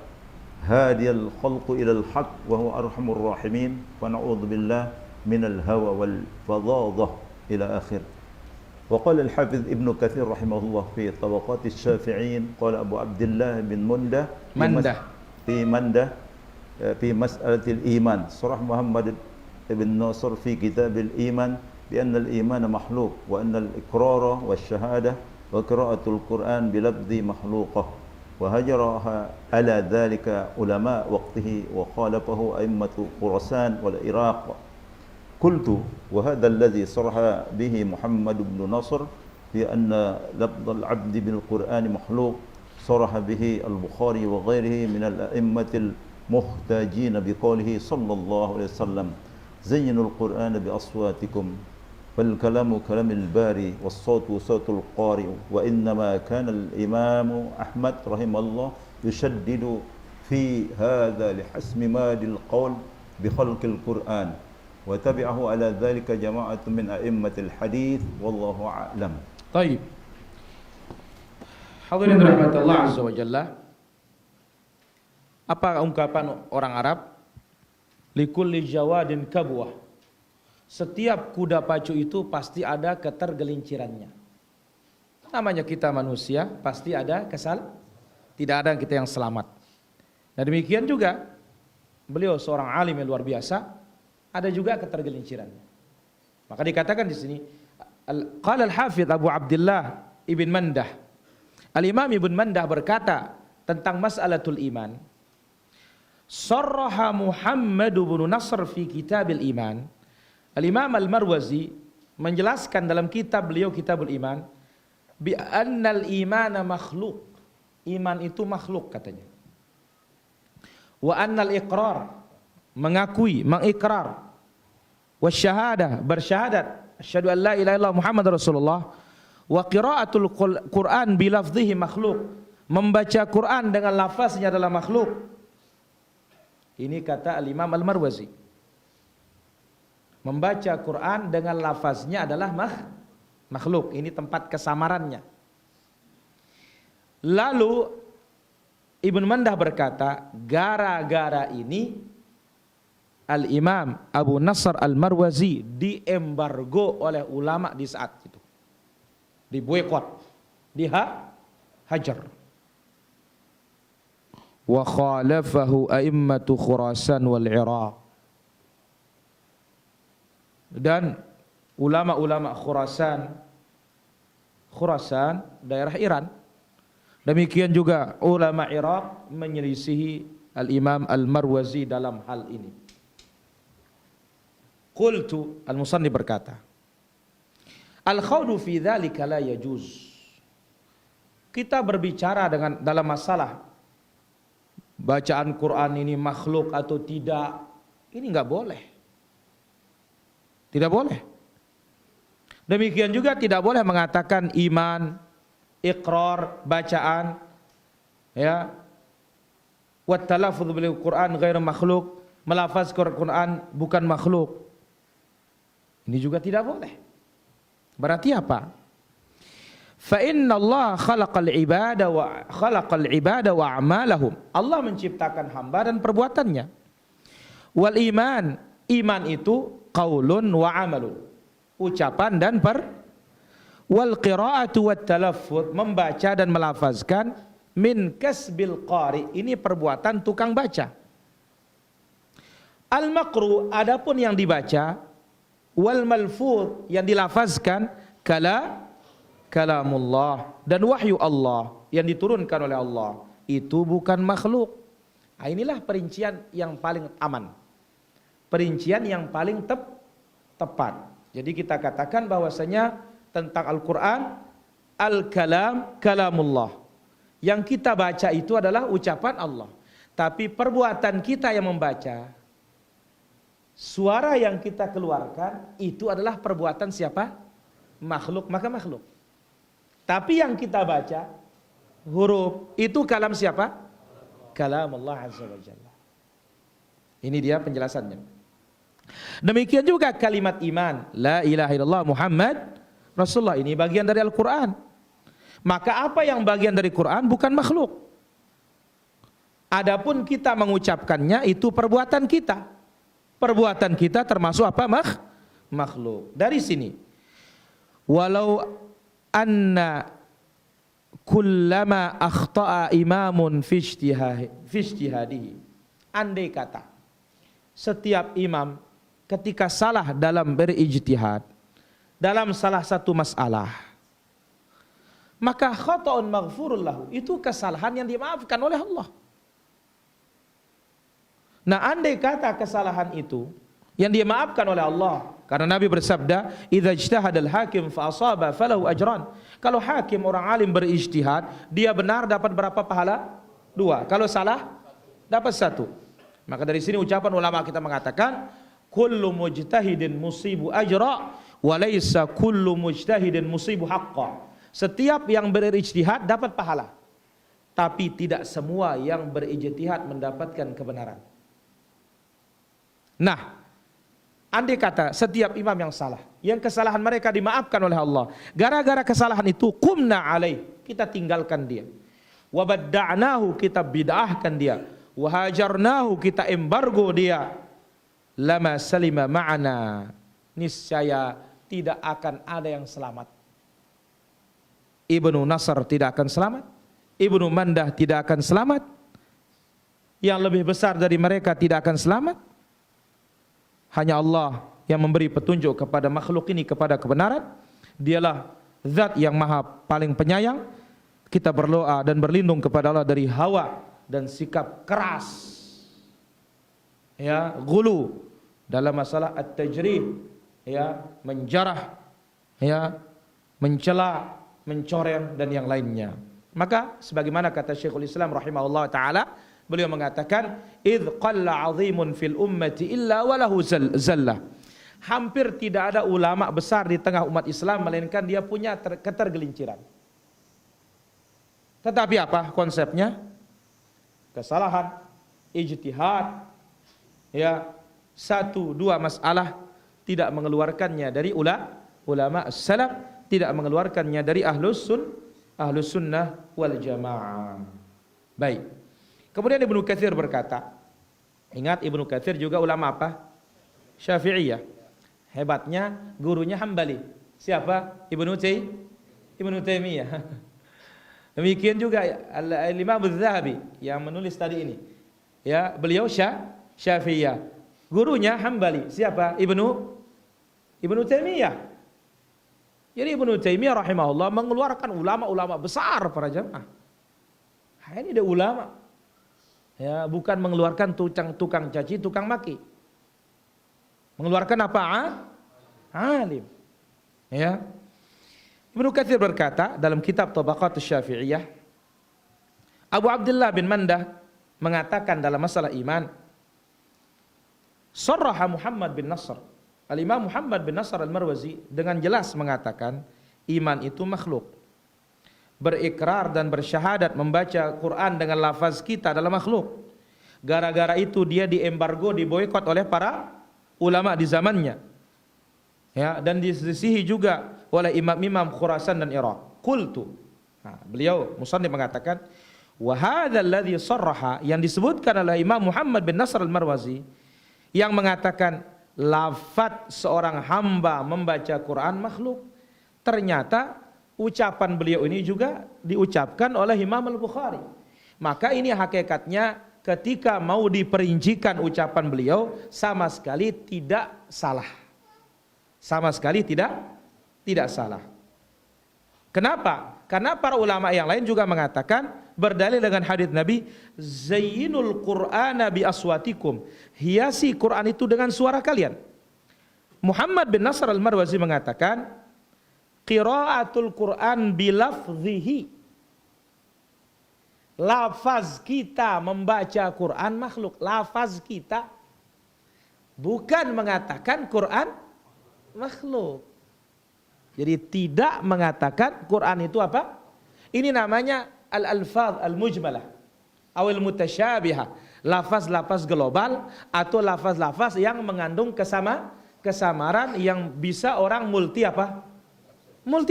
Speaker 2: هادي الخلق إلى الحق وهو أرحم الراحمين فنعوذ بالله من الهوى والفظاظة إلى آخر. وقال الحافظ ابن كثير رحمه الله في طبقات الشافعين قال أبو عبد الله بن منده في مسألة الإيمان صرح محمد بن نصر في كتاب الإيمان بأن الإيمان مخلوق وأن الإقرار والشهادة وقراءة القرآن بلفظ مخلوقة وهجرها على ذلك علماء وقته وخالفه أئمة خراسان والعراق. قلت وهذا الذي صرح به محمد بن نصر في أن لفظ العبد بالقرآن مخلوق صرح به البخاري وغيره من الأئمة المحتاجين بقوله صلى الله عليه وسلم زينوا القرآن بأصواتكم فالكلام كلام الباري والصوت صوت القارئ وإنما كان الإمام أحمد رحمه الله يشدد في هذا لحسم ماد القول بخلق القرآن وتبعه على ذلك جماعة من أئمة الحديث والله أعلم.
Speaker 1: طيب hadirin rahmatullah azza wa jalla, apa ungkapan orang Arab? Likulli jawadin kabwah, setiap kuda pacu itu pasti ada ketergelincirannya. Namanya kita manusia, pasti ada tidak ada kita yang selamat. Nah demikian juga beliau seorang alim yang luar biasa, ada juga ketergelincirannya. Maka dikatakan di sini, qala al-Hafidz Abu Abdullah Ibn Mandah, Al-Imam Ibn Mandah berkata tentang mas'alatul iman, sarraha Muhammad bin Nasr fi Kitabil Iman. Al-Imam Al-Marwazi menjelaskan dalam kitab beliau Kitabul Iman, bi annal imana makhluk, iman itu makhluk katanya. Wa annal iqrar, mengakui, mengikrar, wasyahadah, bersyahadat asyhadu an la ilaha illallah Muhammad Rasulullah, wa qiraatul Quran bi lafdhihi makhluk, membaca Quran dengan lafaznya adalah makhluk. Ini kata Al-Imam Al-Marwazi. Membaca Quran dengan lafaznya adalah makhluk. Ini tempat kesamarannya. Lalu Ibnu Mandah berkata, gara-gara ini Al-Imam Abu Nasr Al-Marwazi diembargo oleh ulama di saat itu. Diboikot, dihajar. Wa khalafahu a'immatu Khurasan wal Iraq. Dan ulama-ulama Khurasan daerah Iran, demikian juga ulama Irak menyelisihi Al-Imam Al-Marwazi dalam hal ini. Qultu, Al-Musannif berkata, al-khawdu fi dzalika la yajuz. Kita berbicara dalam masalah bacaan Quran ini makhluk atau tidak, ini enggak boleh. Tidak boleh. Demikian juga tidak boleh mengatakan iman, iqrar, bacaan, ya, wa talaffuz bil Quran ghairu makhluk, melafazkan Quran bukan makhluk. Ini juga tidak boleh. Berarti apa? Fa inna Allah khalaqal ibada wa a'malahum. Allah menciptakan hamba dan perbuatannya. Wal iman itu qaulun wa amalun. Ucapan dan wal qira'atu wat talaffuz, membaca dan melafazkan, min kasbil qari, ini perbuatan tukang baca. Al maqru, adapun yang dibaca, wal malfuz, yang dilafazkan, kalamullah, dan wahyu Allah yang diturunkan oleh Allah, itu bukan makhluk. Nah, inilah perincian yang paling aman, perincian yang paling tepat. Jadi kita katakan bahwasanya tentang Al-Quran, al-kalam, kalamullah. Yang kita baca itu adalah ucapan Allah. Tapi perbuatan kita yang membaca, suara yang kita keluarkan, itu adalah perbuatan siapa? Makhluk, maka makhluk. Tapi yang kita baca, huruf, itu kalam siapa? Kalam Allah Azza wa Jalla. Ini dia penjelasannya. Demikian juga kalimat iman, la ilaha illallah Muhammad Rasulullah, ini bagian dari Al-Quran. Maka apa yang bagian dari Quran bukan makhluk. Adapun kita mengucapkannya itu perbuatan kita. Perbuatan kita termasuk apa? Makhluk. Dari sini, walau anna kullama akhta'a imamun fi ijtihadihi, andai kata setiap imam ketika salah dalam berijtihad dalam salah satu masalah, maka khata'un maghfurun lahu, itu kesalahan yang dimaafkan oleh Allah. Nah, andai kata kesalahan itu yang dimaafkan oleh Allah, karena Nabi bersabda, idza ijtahadal hakim fa asaba falahu ajran. Kalau hakim, orang alim, berijtihad, dia benar dapat berapa pahala? 2. Kalau salah dapat 1. Maka dari sini ucapan ulama kita mengatakan, kullu mujtahidin musibu ajra wa laysa kullu mujtahidin musibu haqqa. Setiap yang berijtihad dapat pahala, tapi tidak semua yang berijtihad mendapatkan kebenaran. Nah, andai kata setiap imam yang salah, yang kesalahan mereka dimaafkan oleh Allah, gara-gara kesalahan itu qumna alaih, kita tinggalkan dia, wa badda'nahu, kita bid'ahkan dia, wa hajarnahu, kita embargo dia, lama salima ma'ana, niscaya tidak akan ada yang selamat. Ibnu Nasr tidak akan selamat, Ibnu Mandah tidak akan selamat, yang lebih besar dari mereka tidak akan selamat. Hanya Allah yang memberi petunjuk kepada makhluk ini kepada kebenaran. Dialah zat yang maha paling penyayang. Kita berdoa dan berlindung kepada Allah dari hawa dan sikap keras, ya, ghulu dalam masalah at-tajrih, ya, menjarah, ya, mencela, mencoreng dan yang lainnya. Maka sebagaimana kata Syekhul Islam rahimahullah taala, beliau mengatakan, idh qalla 'azimun fil ummati illa walahu zallah. Hampir tidak ada ulama besar di tengah umat Islam melainkan dia punya ketergelinciran. Tetapi apa konsepnya? Kesalahan, ijtihad, ya, 1-2 masalah tidak mengeluarkannya dari ulama salaf, tidak mengeluarkannya dari ahlus sunnah wal jamaah. Baik. Kemudian Ibnu Katsir berkata, ingat Ibnu Katsir juga ulama apa? Syafi'iyah. Hebatnya gurunya Hambali. Siapa? Ibnu Taimiyah. Demikian juga Al-Imam Az-Zahabi yang menulis tadi ini. Ya, beliau Syafi'iyah. Gurunya Hambali. Siapa? Ibnu Taimiyah. Jadi Ibnu Taimiyah rahimahullah mengeluarkan ulama-ulama besar para jamaah. Ini ada ulama. Ya, bukan mengeluarkan tukang caci, tukang maki. Mengeluarkan apa? Alim. Ya. Ibnu Katsir berkata dalam kitab Tabaqatus Syafi'iyah, Abu Abdullah bin Mandah mengatakan dalam masalah iman, Sarraha Muhammad bin Nasr, Al-Imam Muhammad bin Nasr Al-Marwazi dengan jelas mengatakan iman itu makhluk. Berikrar dan bersyahadat membaca Quran dengan lafaz kita adalah makhluk. Gara-gara itu dia diembargo, diboikot oleh para ulama di zamannya. Ya, dan diselisihi juga oleh imam-imam Khurasan dan Iraq. Qultu. Nah, beliau musannif mengatakan, wa hadzal ladzi sarraha, yang disebutkan oleh Imam Muhammad bin Nasr Al-Marwazi yang mengatakan lafaz seorang hamba membaca Quran makhluk. Ternyata ucapan beliau ini juga diucapkan oleh Imam Al-Bukhari. Maka ini hakikatnya ketika mau diperincikan ucapan beliau sama sekali tidak salah. Sama sekali tidak salah. Kenapa? Karena para ulama yang lain juga mengatakan berdalil dengan hadis Nabi, zayyinul Qur'ana bi aswatikum, hiasi Quran itu dengan suara kalian. Muhammad bin Nasr Al-Marwazi mengatakan qiraatul Quran bilafzihi, lafaz kita membaca Quran makhluk. Lafaz kita, bukan mengatakan Quran makhluk. Jadi tidak mengatakan Quran itu apa? Ini namanya al-alfaz al-mujmalah atau al-mutasyabiha, lafaz-lafaz global atau lafaz-lafaz yang mengandung kesamaran yang bisa orang multi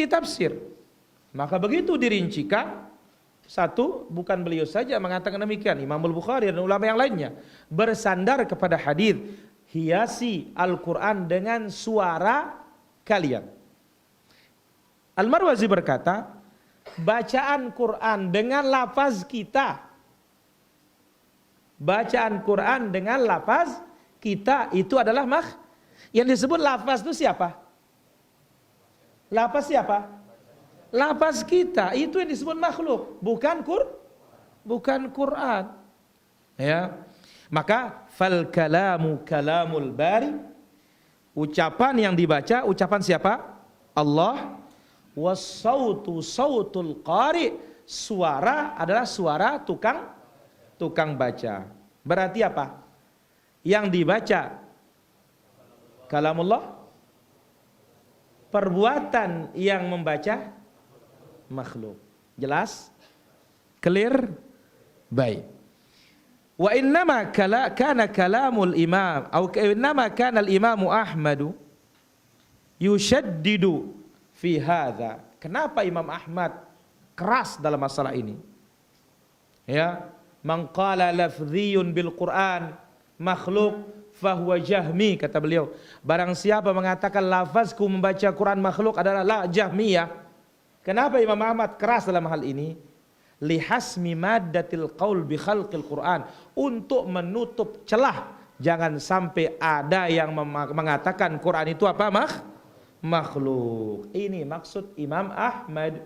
Speaker 1: tafsir. Maka begitu dirincikan, satu, bukan beliau saja mengatakan demikian, Imam Al-Bukhari dan ulama yang lainnya bersandar kepada hadis hiasi Al-Quran dengan suara kalian. Al-Marwazi berkata, bacaan Quran dengan lafaz kita, bacaan Quran dengan lafaz kita itu adalah yang disebut lafaz itu siapa? Lafaz siapa? Lafaz kita, itu yang disebut makhluk, bukan Quran. Ya. Maka fal kalamu kalamul bari, ucapan yang dibaca ucapan siapa? Allah. Was sautu sautul qari, suara adalah suara tukang baca. Berarti apa? Yang dibaca kalamullah, perbuatan yang membaca makhluk. Jelas? Clear? Baik. Wa innama kana kalamul imam atau innama kana al-imam Ahmad yushaddidu fi hadza. Kenapa Imam Ahmad keras dalam masalah ini? Ya, man qala lafdhiyun bil Quran makhluk fahuwa jahmi, kata beliau. Barang siapa mengatakan lafazku membaca Quran makhluk adalah jahmiyah. Kenapa Imam Ahmad keras dalam hal ini? Lihasmi maddatil qaul bi khalqil Quran, untuk menutup celah jangan sampai ada yang mengatakan Quran itu apa? Makhluk. Ini maksud Imam Ahmad.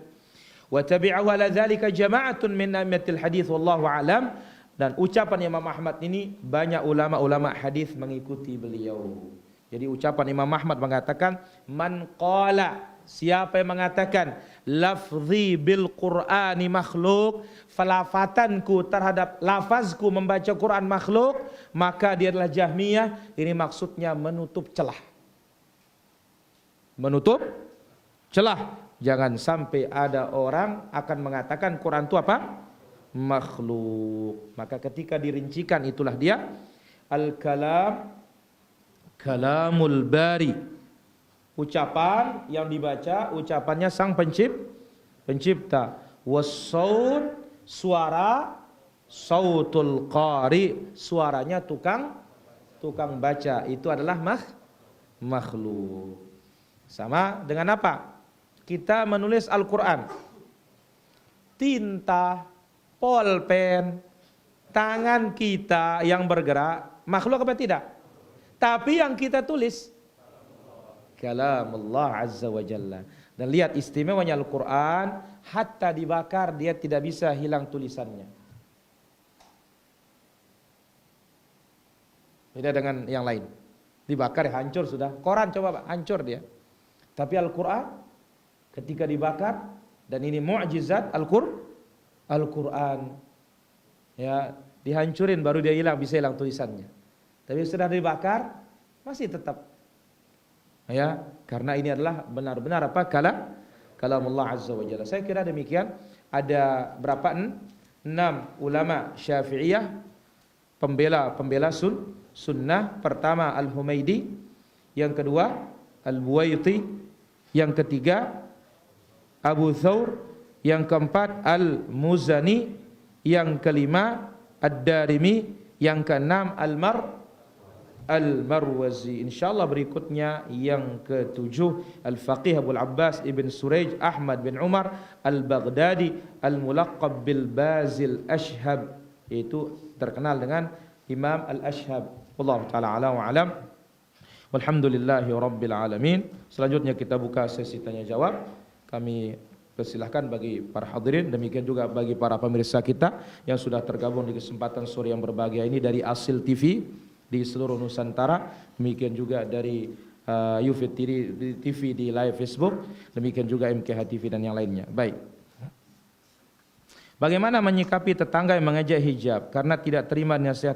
Speaker 1: Wa tabi'ahu ala dzalika jama'atun min a'immatil hadits wallahu a'lam. Dan ucapan Imam Ahmad ini banyak ulama-ulama hadis mengikuti beliau. Jadi ucapan Imam Ahmad mengatakan man qala, siapa yang mengatakan lafzi bil Qur'ani makhluk, falafatanku terhadap lafazku membaca Quran makhluk, maka dia adalah Jahmiyah. Ini maksudnya menutup celah. Menutup celah. Jangan sampai ada orang akan mengatakan Quran itu apa? Makhluk. Maka ketika dirincikan itulah dia al-kalam, kalamul bari, ucapan yang dibaca ucapannya sang pencipta. Was-saut, suara sautul qari, suaranya tukang baca, itu adalah makhluk. Sama dengan apa? Kita menulis Al-Quran, tinta, polpen, tangan kita yang bergerak, makhluk apa tidak? Tapi yang kita tulis kalamullah azza wa jalla. Dan lihat istimewanya Al-Quran, hatta dibakar dia tidak bisa hilang tulisannya. Beda dengan yang lain. Dibakar ya hancur sudah. Koran coba Pak, hancur dia. Tapi Al-Quran ketika dibakar, dan ini mu'jizat Al-Quran, ya dihancurin baru dia hilang, bisa hilang tulisannya. Tapi sudah dibakar masih tetap, ya, karena ini adalah benar-benar apa? Kalamullah azza wa jalla. Saya kira demikian. Ada berapa? 6 ulama Syafi'iyah pembela sunnah. Pertama Al-Humaidi, yang kedua Al-Buwaiti, yang ketiga Abu Thawr, yang keempat Al-Muzani, yang kelima Ad-Darimi, yang keenam Al-Marwazi. Insyaallah berikutnya yang ketujuh Al-Faqih Abul Abbas Ibn Surayj Ahmad bin Umar Al-Baghdadi Al-Mulaqab bil Bazil Ashhab, itu terkenal dengan Imam Al-Ashhab. Wallahu taala ala wa alam. Walhamdulillahi rabbil alamin. Selanjutnya kita buka sesi tanya jawab. Kami persilahkan bagi para hadirin, demikian juga bagi para pemirsa kita yang sudah tergabung di kesempatan sore yang berbahagia ini dari Asil TV di seluruh Nusantara, demikian juga dari Yufid TV di live Facebook, demikian juga MKH TV dan yang lainnya. Baik. Bagaimana menyikapi tetangga yang mengejek hijab karena tidak terima nasihat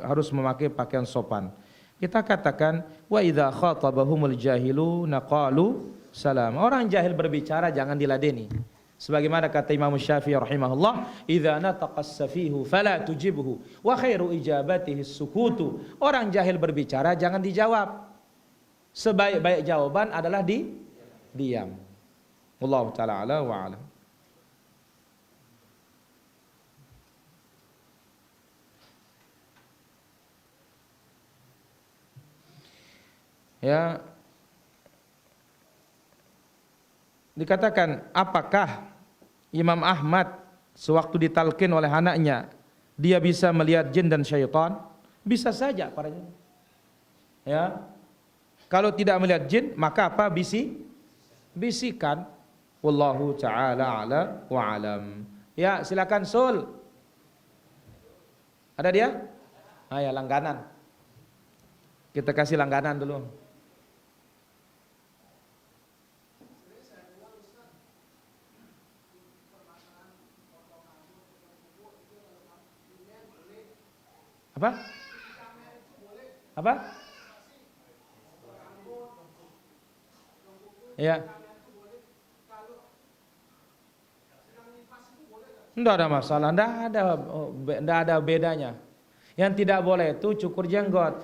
Speaker 1: harus memakai pakaian sopan? Kita katakan wa idza khatabahumul jahiluna qalu salam. Orang jahil berbicara jangan diladeni. Sebagaimana kata Imam Syafi'i rahimahullah, idza nataqas safihu fala tujibhu wa khairu ijabatihi sukutu. Orang jahil berbicara jangan dijawab. Sebaik-baik jawaban adalah diam. Wallahu taala ala wa alam. Ya, dikatakan apakah Imam Ahmad sewaktu ditalkin oleh anaknya dia bisa melihat jin dan syaitan? Bisa saja para jin. Ya, kalau tidak melihat jin maka apa? Bisikan. Wallahu taala ala wa alam. Ya, silakan Sul. Ada dia? Ah ya, langganan. Kita kasih langganan dulu. Apa? Apa? Ya. Tidak ada masalah, tidak ada bedanya. Yang tidak boleh itu cukur jenggot.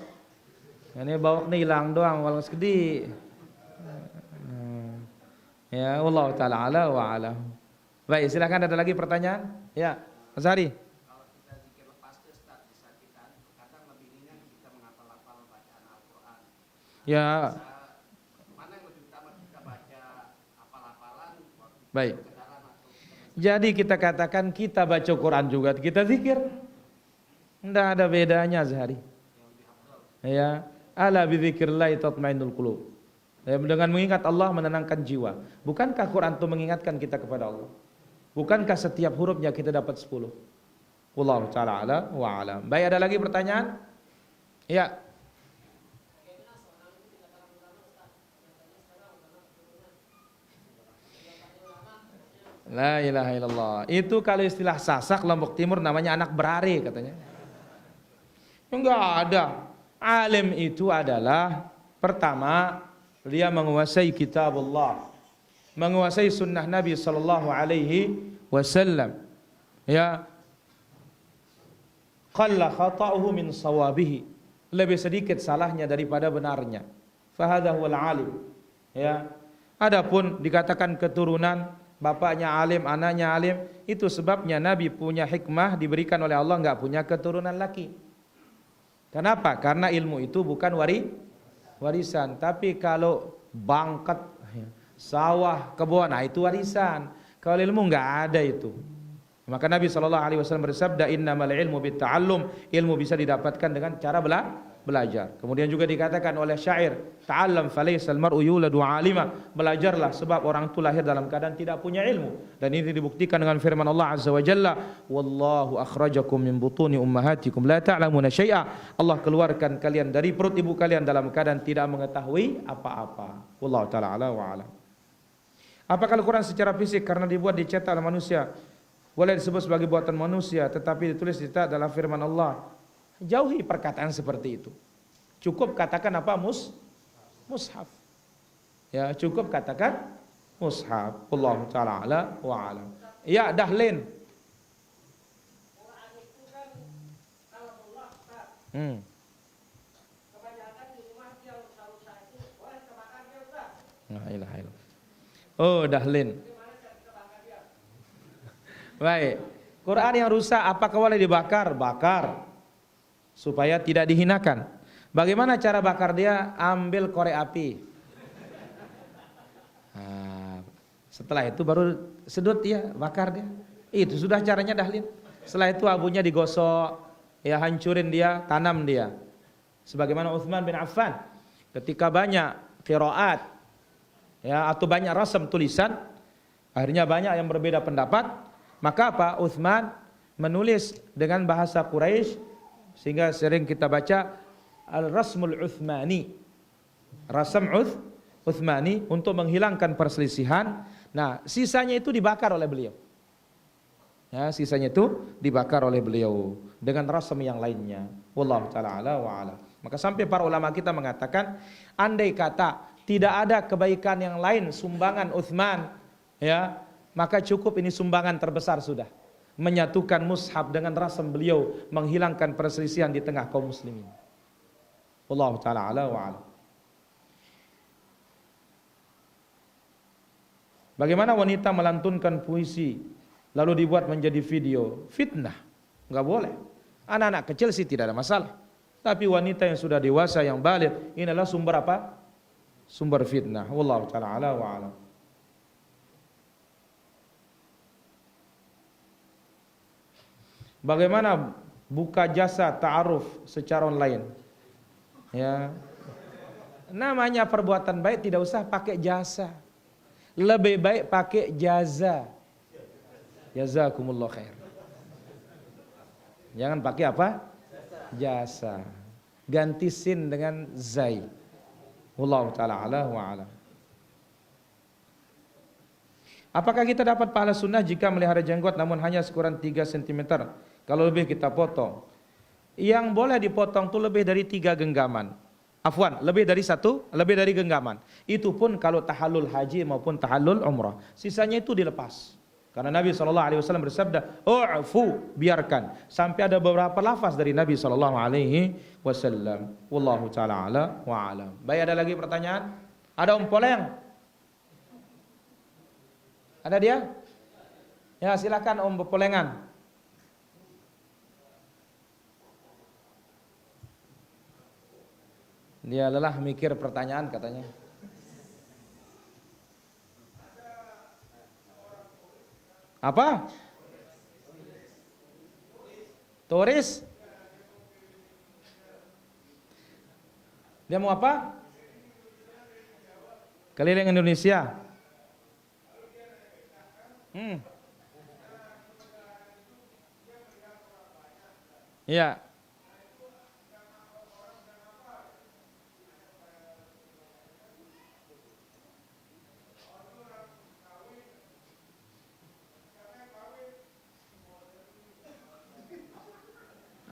Speaker 1: Ini bawa hilang doang, walau segede. Ya, Allah taala ala wa ala. Baik, silakan, ada lagi pertanyaan? Ya, Mas Hari. Ya. Baik. Jadi kita katakan kita baca Quran juga kita zikir. Tidak ada bedanya Zahari. Ya, ala bidzikrillah tatmainnul qulub. Ya, dengan mengingat Allah menenangkan jiwa. Bukankah Quran itu mengingatkan kita kepada Allah? Bukankah setiap hurufnya kita dapat 10? Wallahu taala ala wa alam. Baik, ada lagi pertanyaan? Ya. La ilaha illallah. Itu kalau istilah Sasak Lombok Timur namanya anak berare katanya. Enggak ada. Alim itu adalah pertama dia menguasai kitab Allah, menguasai sunnah Nabi sallallahu alaihi wasallam. Ya. Qalla khata'uhu min sawabihi. Lebih sedikit salahnya daripada benarnya. Fa hadha huwal alim. Ya. Adapun dikatakan keturunan, bapaknya alim, anaknya alim. Itu sebabnya Nabi punya hikmah diberikan oleh Allah enggak punya keturunan laki. Kenapa? Karena ilmu itu bukan warisan, tapi kalau bangkat, sawah, kebun, nah itu warisan. Kalau ilmu enggak ada itu. Maka Nabi SAW bersabda, innamal ilmu bitta'allum, ilmu bisa didapatkan dengan cara belajar. Kemudian juga dikatakan oleh syair, ta'allam falaysal mar'u yuladu 'alima, belajarlah sebab orang itu lahir dalam keadaan tidak punya ilmu. Dan ini dibuktikan dengan firman Allah Azza wa Jalla, wallahu akhrajakum min butuni ummahatikum la ta'lamuna syai'a. Allah keluarkan kalian dari perut ibu kalian dalam keadaan tidak mengetahui apa-apa. Wallahu ta'ala ala wa alam. Apakah Al-Quran secara fisik karena dibuat dicetak oleh manusia boleh disebut sebagai buatan manusia tetapi ditulis dicetak dalam firman Allah? Jauhi perkataan seperti itu. Cukup katakan apa? Mushaf. Ya, cukup katakan mushaf. Wallahu ta'ala ala wa alam. Ya, Dahlin. La ilaha illallah. Oh, Dahlin. Baik. Quran yang rusak apakah boleh dibakar? Bakar. Supaya tidak dihinakan. Bagaimana cara bakar dia? Ambil korek api. Nah, setelah itu baru sedut dia, bakar dia. Itu sudah caranya Dahlin. Setelah itu abunya digosok, ya hancurin dia, tanam dia. Sebagaimana Utsman bin Affan ketika banyak qiraat ya atau banyak rasam tulisan, akhirnya banyak yang berbeda pendapat. Maka apa? Utsman menulis dengan bahasa Quraisy sehingga sering kita baca Al-Rasmul Utsmani. Rasam Utsmani untuk menghilangkan perselisihan. Nah, sisanya itu dibakar oleh beliau. Ya, sisanya itu dibakar oleh beliau dengan rasam yang lainnya. Wallahu taala ala wa ala. Maka sampai para ulama kita mengatakan, andai kata tidak ada kebaikan yang lain sumbangan Utsman, ya, maka cukup ini sumbangan terbesar sudah. Menyatukan mushaf dengan rasam beliau, menghilangkan perselisihan di tengah kaum muslimin. Wallahu taala ala wa ala. Bagaimana wanita melantunkan puisi lalu dibuat menjadi video? Fitnah. Enggak boleh. Anak-anak kecil sih tidak ada masalah. Tapi wanita yang sudah dewasa yang baligh, ini adalah sumber apa? Sumber fitnah. Wallahu taala ala wa ala. Bagaimana buka jasa ta'aruf secara online? Ya. Namanya perbuatan baik tidak usah pakai jasa. Lebih baik pakai jaza. Jazakumullah khair. Jangan pakai apa? Jasa. Ganti sin dengan zai. Wallahu ta'ala ala wa ala. Apakah kita dapat pahala sunnah jika melihara jenggot namun hanya sekurang 3 cm? Kalau lebih kita potong. Yang boleh dipotong itu lebih dari 3 genggaman. Afwan, lebih dari 1, lebih dari genggaman. Itu pun kalau tahallul haji maupun tahallul umrah. Sisanya itu dilepas. Karena Nabi SAW bersabda, "U'fu", biarkan. Sampai ada beberapa lafaz dari Nabi SAW. Wallahu ta'ala ala wa alam. Baik, ada lagi pertanyaan? Ada Poleng? Ada dia? Ya, silakan Polengan. Dia lelah mikir pertanyaan katanya. Apa? Turis? Dia mau apa? Keliling Indonesia. Iya.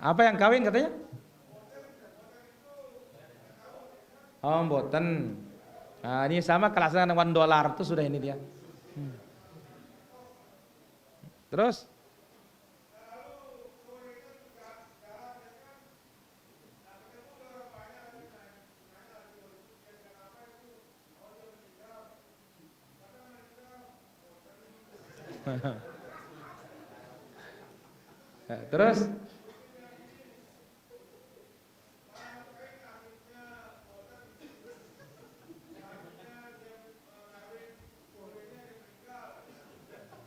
Speaker 1: Apa yang kawin katanya? Oh, mboten. Nah, ini sama kelas dengan $1 itu sudah ini dia. Terus? Nah, terus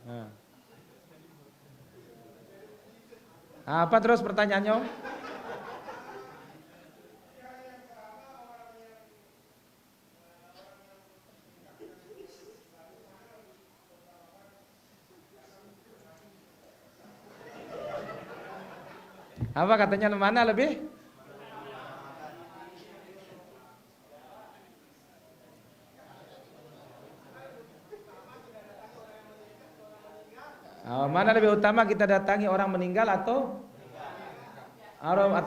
Speaker 1: nah. Apa terus pertanyaannya? Apa katanya mana lebih? Mana lebih utama kita datangi orang meninggal atau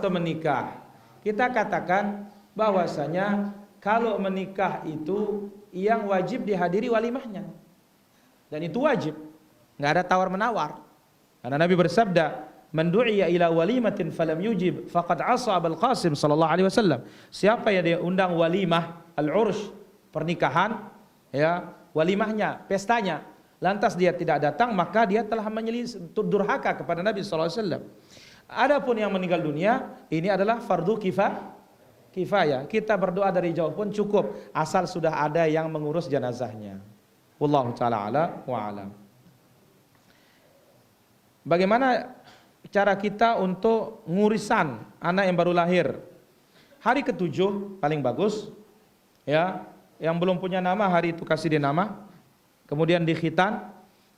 Speaker 1: menikah? Kita katakan bahwasanya kalau menikah itu yang wajib dihadiri walimahnya. Dan itu wajib. Enggak ada tawar-menawar. Karena Nabi bersabda, "Man du'iya ila walimatin falam yujib faqad 'asa Abul Qasim sallallahu alaihi wasallam." Siapa yang dia undang walimah al-ursh, pernikahan, ya, walimahnya, pestanya, lantas dia tidak datang, maka dia telah durhaka kepada Nabi sallallahu alaihi wasallam. Adapun yang meninggal dunia, ini adalah fardu kifayah. Kita berdoa dari jauh pun cukup, asal sudah ada yang mengurus jenazahnya. Wallahu taala ala wa alam. Bagaimana cara kita untuk ngurisan anak yang baru lahir? Hari ke-7 paling bagus, ya. Yang belum punya nama, hari itu kasih dia nama. Kemudian dikhitan,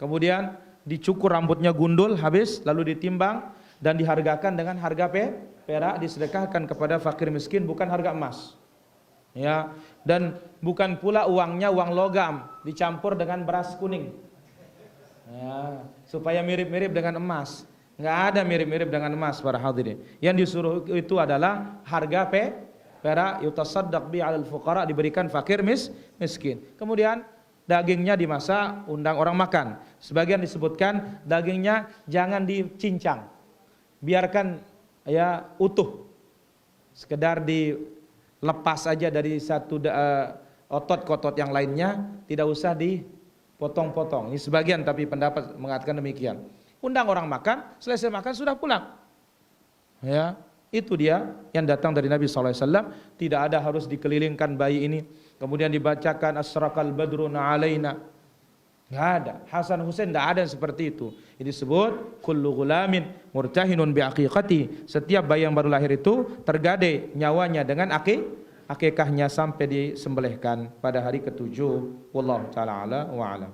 Speaker 1: kemudian dicukur rambutnya gundul habis, lalu ditimbang dan dihargakan dengan harga perak, disedekahkan kepada fakir miskin, bukan harga emas. Ya, dan bukan pula uangnya uang logam dicampur dengan beras kuning. Ya, supaya mirip-mirip dengan emas. Enggak ada mirip-mirip dengan emas para hadirin. Yang disuruh itu adalah harga perak, yutasaddaq bi 'alal fuqara, diberikan fakir miskin. Kemudian dagingnya dimasak, undang orang makan. Sebagian disebutkan dagingnya jangan dicincang. Biarkan ya utuh. Sekedar dilepas aja dari satu otot ke otot yang lainnya, tidak usah dipotong-potong. Ini sebagian, tapi pendapat mengatakan demikian. Undang orang makan, selesai makan sudah pulang. Ya, itu dia yang datang dari Nabi sallallahu alaihi wasallam. Tidak ada harus dikelilingkan bayi ini, kemudian dibacakan asraqal badrun alaina. Enggak ada. Hasan Husain enggak ada yang seperti itu. Ini disebut kullu ghulamin murtahinun bi aqiqati. Setiap bayi yang baru lahir itu tergade nyawanya dengan akikahnya sampai disembelihkan pada hari ke-7. Wallahu taala ala wa alam.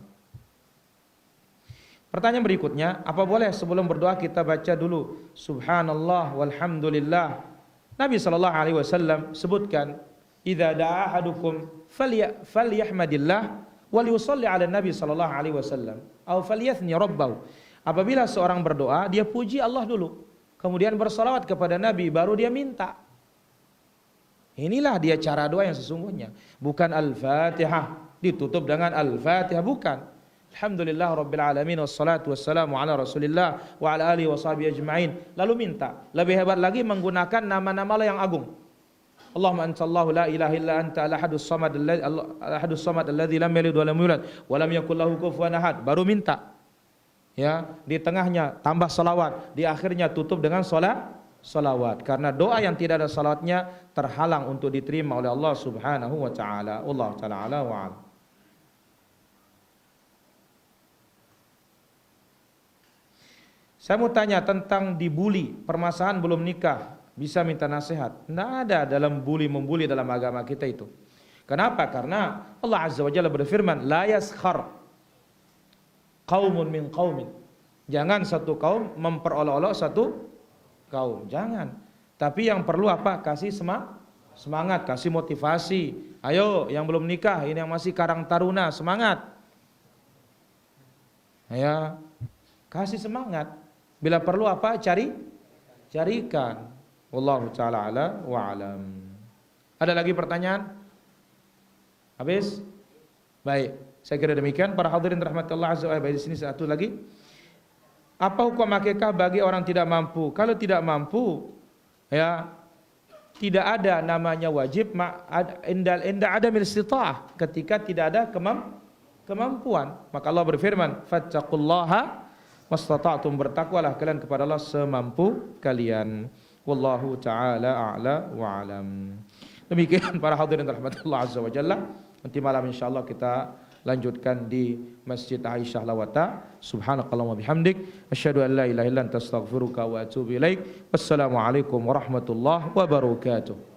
Speaker 1: Pertanyaan berikutnya, apa boleh sebelum berdoa kita baca dulu subhanallah walhamdulillah? Nabi sallallahu alaihi wasallam sebutkan, "Idza da'a ahadukum falyahmadillah wal yusalli 'ala Nabi sallallahu alaihi wasallam aw falyathni rabbahu." Apabila seorang berdoa, dia puji Allah dulu, kemudian bersalawat kepada Nabi, baru dia minta. Inilah dia cara doa yang sesungguhnya, bukan Al-Fatihah ditutup dengan Al-Fatihah, bukan. Alhamdulillah Rabbil Alamin wassalatu wassalamu ala Rasulillah wa ala alihi wa sahbihi ajma'in. Lalu minta. Lebih hebat lagi menggunakan nama-nama Allah yang agung. Allahumma antallahu la ilaha illa anta al-ahadus samad alladzi lam yalid wa lam yulad wa lam yakul lahu kufuwan ahad. Baru minta. Ya, di tengahnya tambah salawat, di akhirnya tutup dengan salawat. Karena doa yang tidak ada salawatnya terhalang untuk diterima oleh Allah Subhanahu wa taala. Allah taala ala wa ala. Saya mau tanya tentang dibuli, permasalahan belum nikah, bisa minta nasihat. Tidak ada dalam membuli dalam agama kita itu. Kenapa? Karena Allah Azza wa Jalla berfirman, la yaskhar qaumun min qaumin. Jangan satu kaum memperolok-olok satu kaum, jangan. Tapi yang perlu apa? Kasih semangat, kasih motivasi. Ayo yang belum nikah, ini yang masih karang taruna, semangat. Ya, kasih semangat. Bila perlu apa? Carikan. Wallahu taala ala wa alam. Ada lagi pertanyaan? Habis? Baik, saya kira demikian para hadirin rahmatullah azza wa jalla. Di sini satu lagi. Apa hukum akikah bagi orang tidak mampu? Kalau tidak mampu, ya tidak ada namanya wajib inda adamil istita'ah, ketika tidak ada kemampuan. Maka Allah berfirman, fattaqullaha mastata'tum, bertakwalah kalian kepada Allah semampu kalian. Wallahu taala a'la wa alam. Demikian para hadirin rahmatullah azza wa jalla. Nanti malam insyaallah kita lanjutkan di Masjid Aisyah Lawata. Subhanakallahumma bihamdik, asyhadu an la ilaha illa anta astaghfiruka wa atubu ilaik. Wassalamualaikum warahmatullahi wabarakatuh.